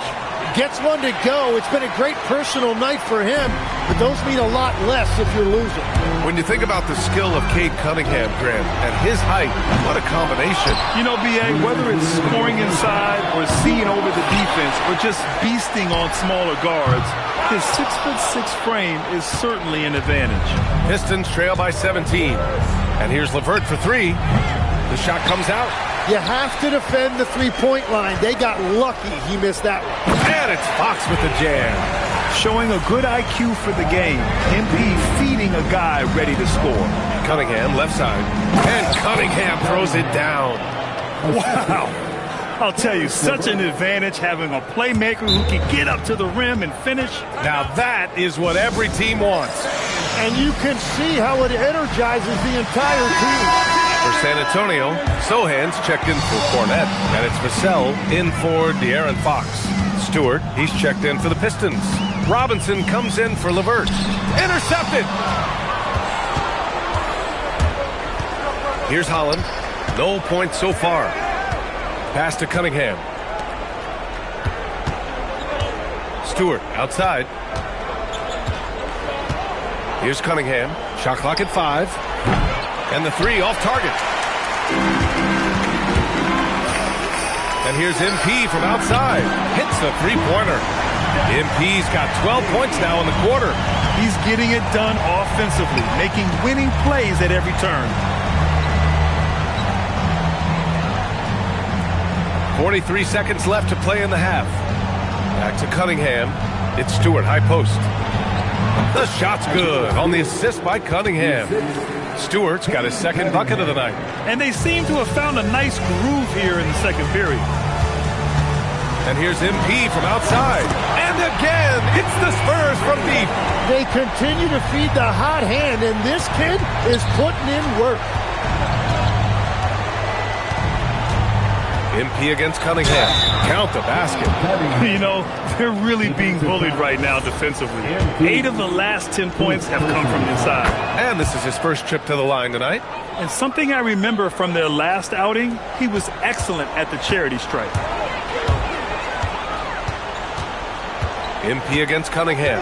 Gets one to go. It's been a great personal night for him, but those mean a lot less if you're losing. When you think about the skill of Cade Cunningham, Grant, at his height, what a combination. You know, B.A., whether it's scoring inside or seeing over the defense or just beasting on smaller guards, his 6'6" frame is certainly an advantage. Pistons trail by 17. And here's LeVert for 3. The shot comes out. You have to defend the three-point line. They got lucky he missed that one. And it's Fox with the jam. Showing a good IQ for the game. MP feeding a guy ready to score. Cunningham, left side. And Cunningham throws it down. Wow. I'll tell you, such an advantage having a playmaker who can get up to the rim and finish. Now that is what every team wants. And you can see how it energizes the entire team. For San Antonio, Sohan's checked in for Cornette, and it's Vassell in for De'Aaron Fox. Stewart, he's checked in for the Pistons. Robinson comes in for LeVert. Intercepted! Here's Holland. No points so far. Pass to Cunningham. Stewart outside. Here's Cunningham. Shot clock at 5. And the 3 off target. And here's MP from outside. Hits the three-pointer. MP's got 12 points now in the quarter. He's getting it done offensively, making winning plays at every turn. 43 seconds left to play in the half. Back to Cunningham. It's Stewart, high post. The shot's good on the assist by Cunningham. Stewart's got his second bucket of the night. And they seem to have found a nice groove here in the second period. And here's MP from outside. And again, it's the Spurs from deep. They continue to feed the hot hand, and this kid is putting in work. MP against Cunningham. Count the basket. You know, they're really being bullied right now defensively. 8 of the last 10 points have come from inside. And this is his first trip to the line tonight. And something I remember from their last outing, he was excellent at the charity stripe. MP against Cunningham.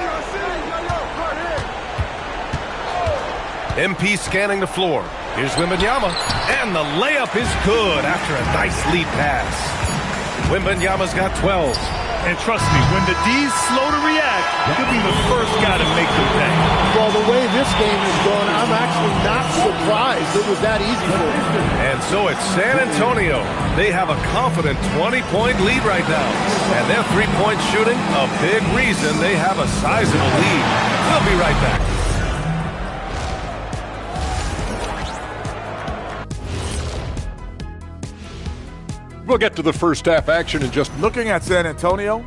MP scanning the floor. Here's Wembanyama. And the layup is good after a nice lead pass. Wembanyama's got 12. And trust me, when the D's slow to react, he'll be the first guy to make them pay. Well, the way this game has gone, I'm actually not surprised it was that easy for them. And so it's San Antonio. They have a confident 20-point lead right now. And their three-point shooting, a big reason they have a sizable lead. We'll be right back. We'll get to the first half action in just... Looking at San Antonio,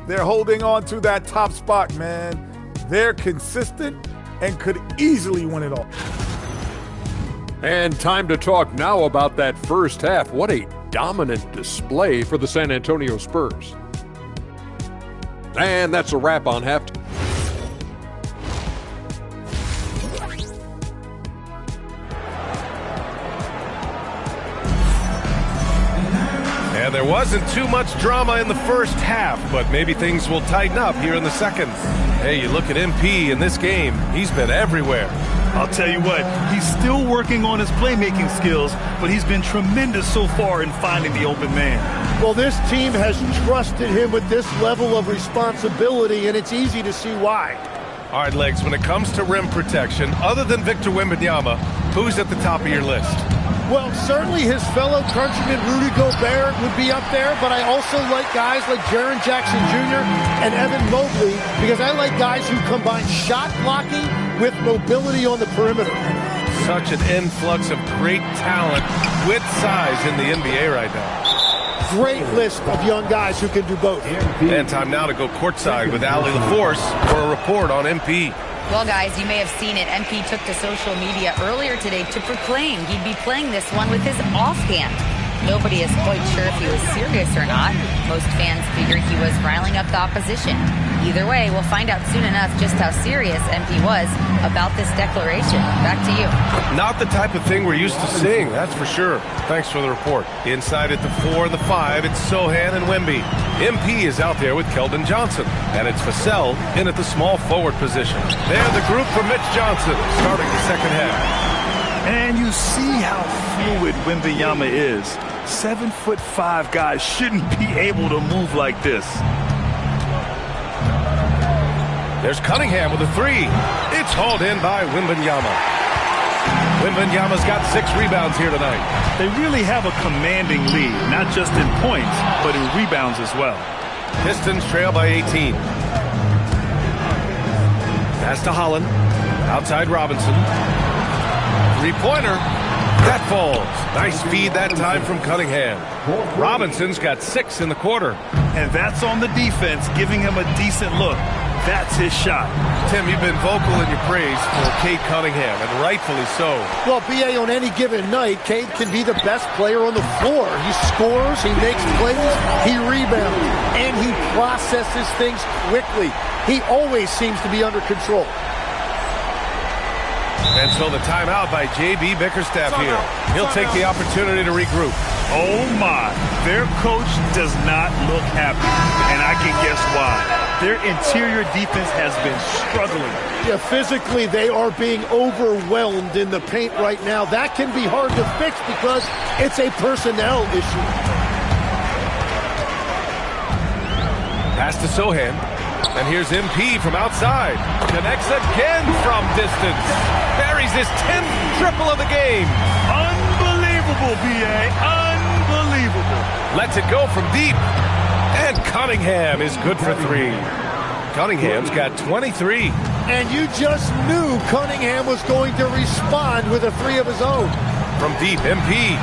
they're holding on to that top spot, man. They're consistent and could easily win it all. And time to talk now about that first half. What a dominant display for the San Antonio Spurs. And that's a wrap on halftime. And there wasn't too much drama in the first half, but maybe things will tighten up here in the second. Hey, you look at MP in this game, he's been everywhere. I'll tell you what, he's still working on his playmaking skills, but he's been tremendous so far in finding the open man. Well, this team has trusted him with this level of responsibility, and it's easy to see why. All right, Legs, when it comes to rim protection, other than Victor Wembanyama, who's at the top of your list? Well, certainly his fellow countryman Rudy Gobert would be up there, but I also like guys like Jaren Jackson Jr. and Evan Mobley because I like guys who combine shot blocking with mobility on the perimeter. Such an influx of great talent with size in the NBA right now. Great list of young guys who can do both. And time now to go courtside with Allie LaForce for a report on MP. Well, guys, you may have seen it. MP took to social media earlier today to proclaim he'd be playing this one with his offhand. Nobody is quite sure if he was serious or not. Most fans figured he was riling up the opposition. Either way, we'll find out soon enough just how serious MP was about this declaration. Back to you. Not the type of thing we're used to seeing, that's for sure. Thanks for the report. Inside at the 4 and the 5, it's Sohan and Wemby. MP is out there with Keldon Johnson. And it's Vassell in at the small forward position. They're the group for Mitch Johnson starting the second half. And you see how fluid Wembanyama is. 7'5" guys shouldn't be able to move like this. There's Cunningham with a 3. It's hauled in by Wembanyama. Wembanyama's got 6 rebounds here tonight. They really have a commanding lead, not just in points, but in rebounds as well. Pistons trail by 18. Pass to Holland. Outside Robinson. Three-pointer. That falls. Nice feed that time from Cunningham. Robinson's got 6 in the quarter. And that's on the defense, giving him a decent look. That's his shot. Tim, you've been vocal in your praise for Cade Cunningham, and rightfully so. Well, B.A., on any given night, Cade can be the best player on the floor. He scores, he makes plays, he rebounds, and he processes things quickly. He always seems to be under control. And so the timeout by J.B. Bickerstaff here. He'll take the opportunity to regroup. Oh, my. Their coach does not look happy, and I can guess why. Their interior defense has been struggling. Yeah, physically, they are being overwhelmed in the paint right now. That can be hard to fix because it's a personnel issue. Pass to Sohan. And here's MP from outside. Connects again from distance. Buries his 10th triple of the game. Unbelievable, B.A. Unbelievable. Lets it go from deep. And Cunningham is good for 3. Cunningham's got 23. And you just knew Cunningham was going to respond with a 3 of his own. From deep, MP.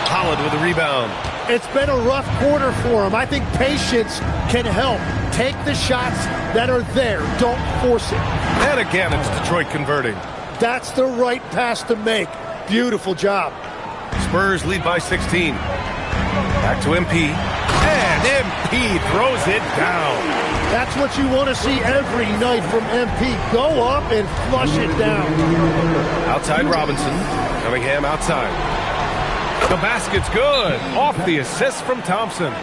Holland with the rebound. It's been a rough quarter for him. I think patience can help. Take the shots that are there. Don't force it. And again, it's Detroit converting. That's the right pass to make. Beautiful job. Spurs lead by 16. Back to MP. And MP throws it down. That's what you want to see every night from MP. Go up and flush it down. Outside Robinson. Cunningham outside. The basket's good. Off the assist from Thompson.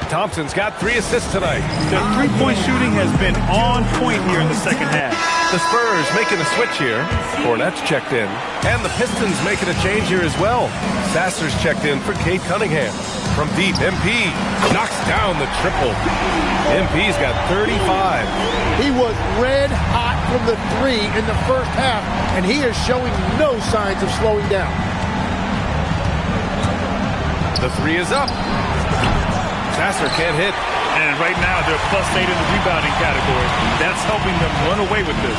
Thompson's got 3 assists tonight. The three-point shooting has been on point here in the second half. The Spurs making a switch here. Cornette's checked in. And the Pistons making a change here as well. Sasser's checked in for Kate Cunningham. From deep, MP knocks down the triple. MP's got 35. He was red hot from the 3 in the first half, and he is showing no signs of slowing down. The 3 is up. Sasser can't hit. And right now, they're +8 in the rebounding category. That's helping them run away with this.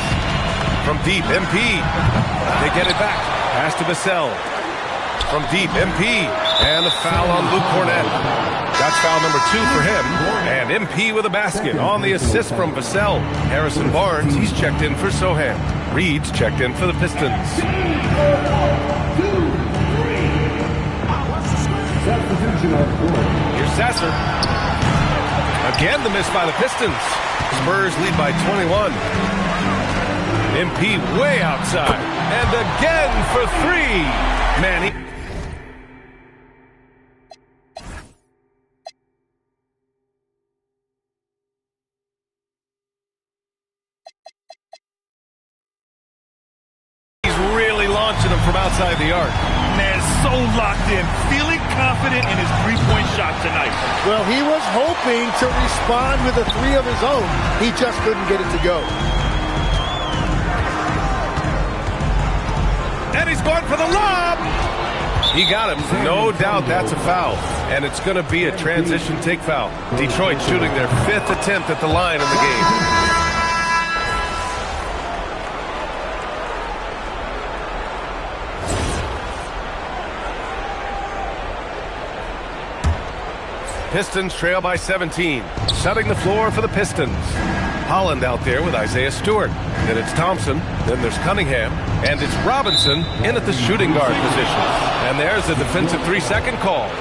From deep, MP. They get it back. Pass to Vassell. From deep, MP. And a foul on Luke Cornette. That's foul number 2 for him. And MP with a basket on the assist from Vassell. Harrison Barnes, he's checked in for Sohan. Reed's checked in for the Pistons. Here's Sasser. Again, the miss by the Pistons. Spurs lead by 21. MP way outside. And again for 3. Manny. He's really launching them from outside the arc. Man, so locked in, feeling confident in his three-point shot tonight. Well, he was hoping to respond with a 3 of his own. He just couldn't get it to go. And he's going for the lob. He got him. No doubt that's a foul. And it's going to be a transition take foul. Detroit shooting their 5th attempt at the line in the game. Pistons trail by 17. Setting the floor for the Pistons. Holland out there with Isaiah Stewart. Then it's Thompson. Then there's Cunningham. And it's Robinson in at the shooting guard position. And there's a defensive 3-second call.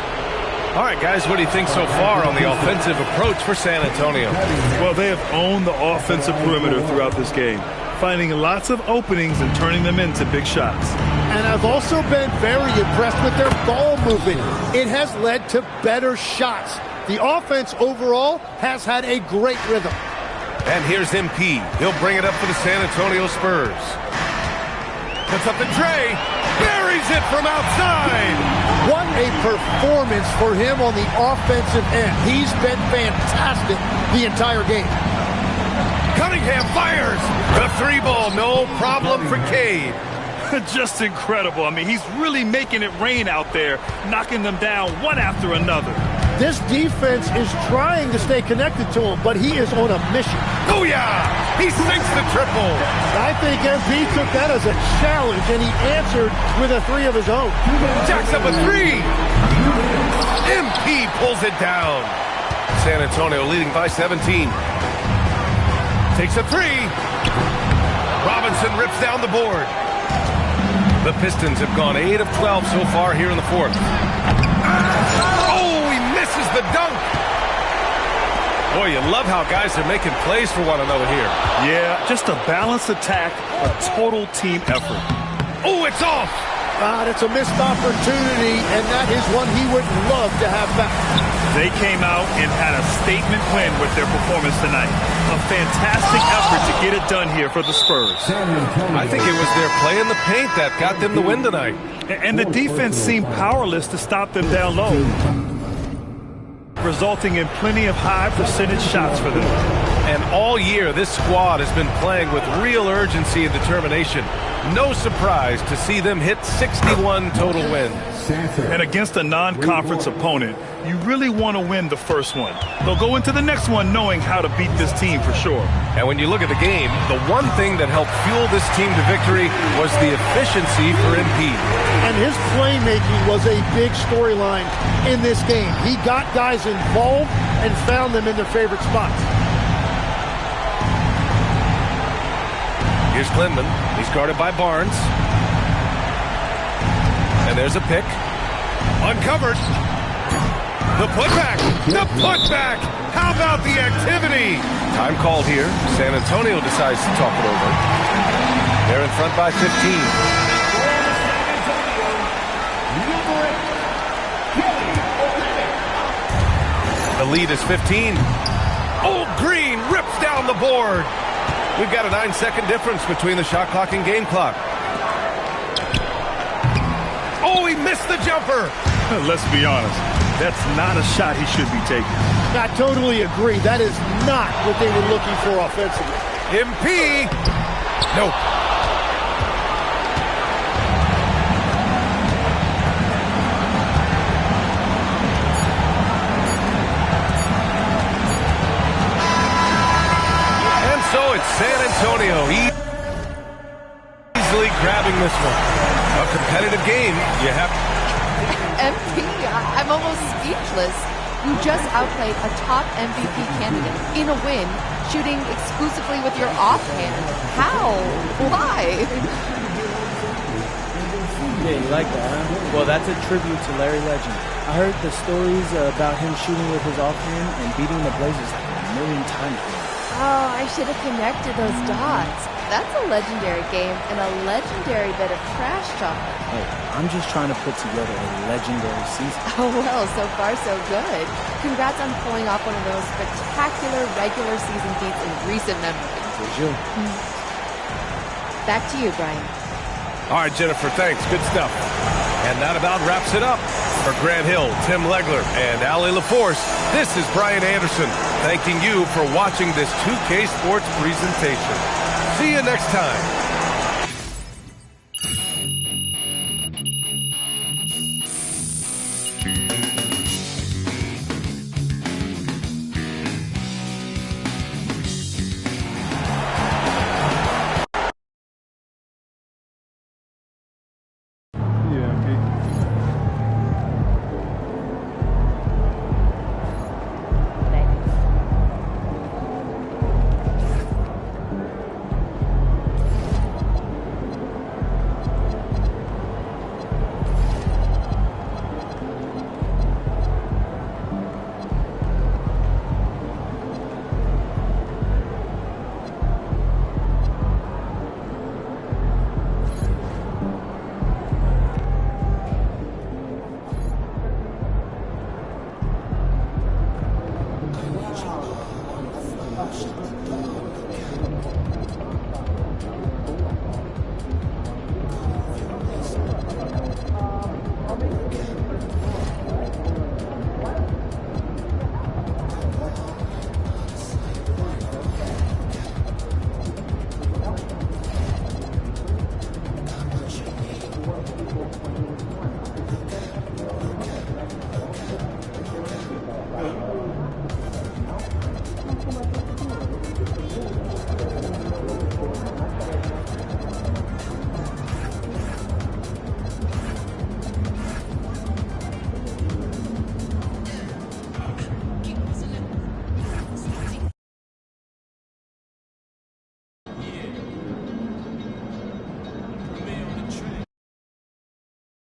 All right, guys, what do you think so far on the offensive approach for San Antonio? Well, they have owned the offensive perimeter throughout this game, finding lots of openings and turning them into big shots. And I've also been very impressed with their ball movement. It has led to better shots. The offense overall has had a great rhythm. And here's MP. He'll bring it up for the San Antonio Spurs. Puts up the tray. Buries it from outside. What a performance for him on the offensive end. He's been fantastic the entire game. Cunningham fires. The 3-ball, no problem for Cade. Just incredible. I mean, he's really making it rain out there, knocking them down one after another. This defense is trying to stay connected to him, but he is on a mission. Booyah! He sinks the triple. I think MP took that as a challenge, and he answered with a 3 of his own. Jacks up a 3. MP pulls it down. San Antonio leading by 17. Takes a 3. Robinson rips down the board. The Pistons have gone 8 of 12 so far here in the 4th. Oh, he misses the dunk. Boy, you love how guys are making plays for one another here. Yeah, just a balanced attack, a total team effort. Oh, it's off. That's a missed opportunity, and that is one he would love to have back. They came out and had a statement win with their performance tonight. A fantastic effort to get it done here for the Spurs. I think it was their play in the paint that got them the win tonight. And the defense seemed powerless to stop them down low, resulting in plenty of high percentage shots for them. And all year, this squad has been playing with real urgency and determination. No surprise to see them hit 61 total wins. And against a non-conference opponent, you really want to win the first one. They'll go into the next one knowing how to beat this team for sure. And when you look at the game, the one thing that helped fuel this team to victory was the efficiency for MP. And his playmaking was a big storyline in this game. He got guys involved and found them in their favorite spots. Here's Klingman. He's guarded by Barnes. And there's a pick. Uncovered. The putback. The putback. How about the activity? Time called here. San Antonio decides to talk it over. They're in front by 15. The lead is 15. Old Green rips down the board. We've got a 9-second difference between the shot clock and game clock. Oh, he missed the jumper. Let's be honest. That's not a shot he should be taking. I totally agree. That is not what they were looking for offensively. MP. Nope. So it's San Antonio easily grabbing this one. A competitive game. You have MP, I'm almost speechless. You just outplayed a top MVP candidate in a win, shooting exclusively with your offhand. How? Why? Yeah, you like that, huh? Well, that's a tribute to Larry Legend. I heard the stories about him shooting with his offhand and beating the Blazers like a million times. Oh, I should have connected those dots. That's a legendary game and a legendary bit of trash talk. Hey, I'm just trying to put together a legendary season. Oh, well, so far so good. Congrats on pulling off one of those spectacular regular season feats in recent memory. Here's you. Back to you, Brian. All right, Jennifer, thanks. Good stuff. And that about wraps it up. For Grant Hill, Tim Legler, and Allie LaForce, this is Brian Anderson, thanking you for watching this 2K Sports presentation. See you next time.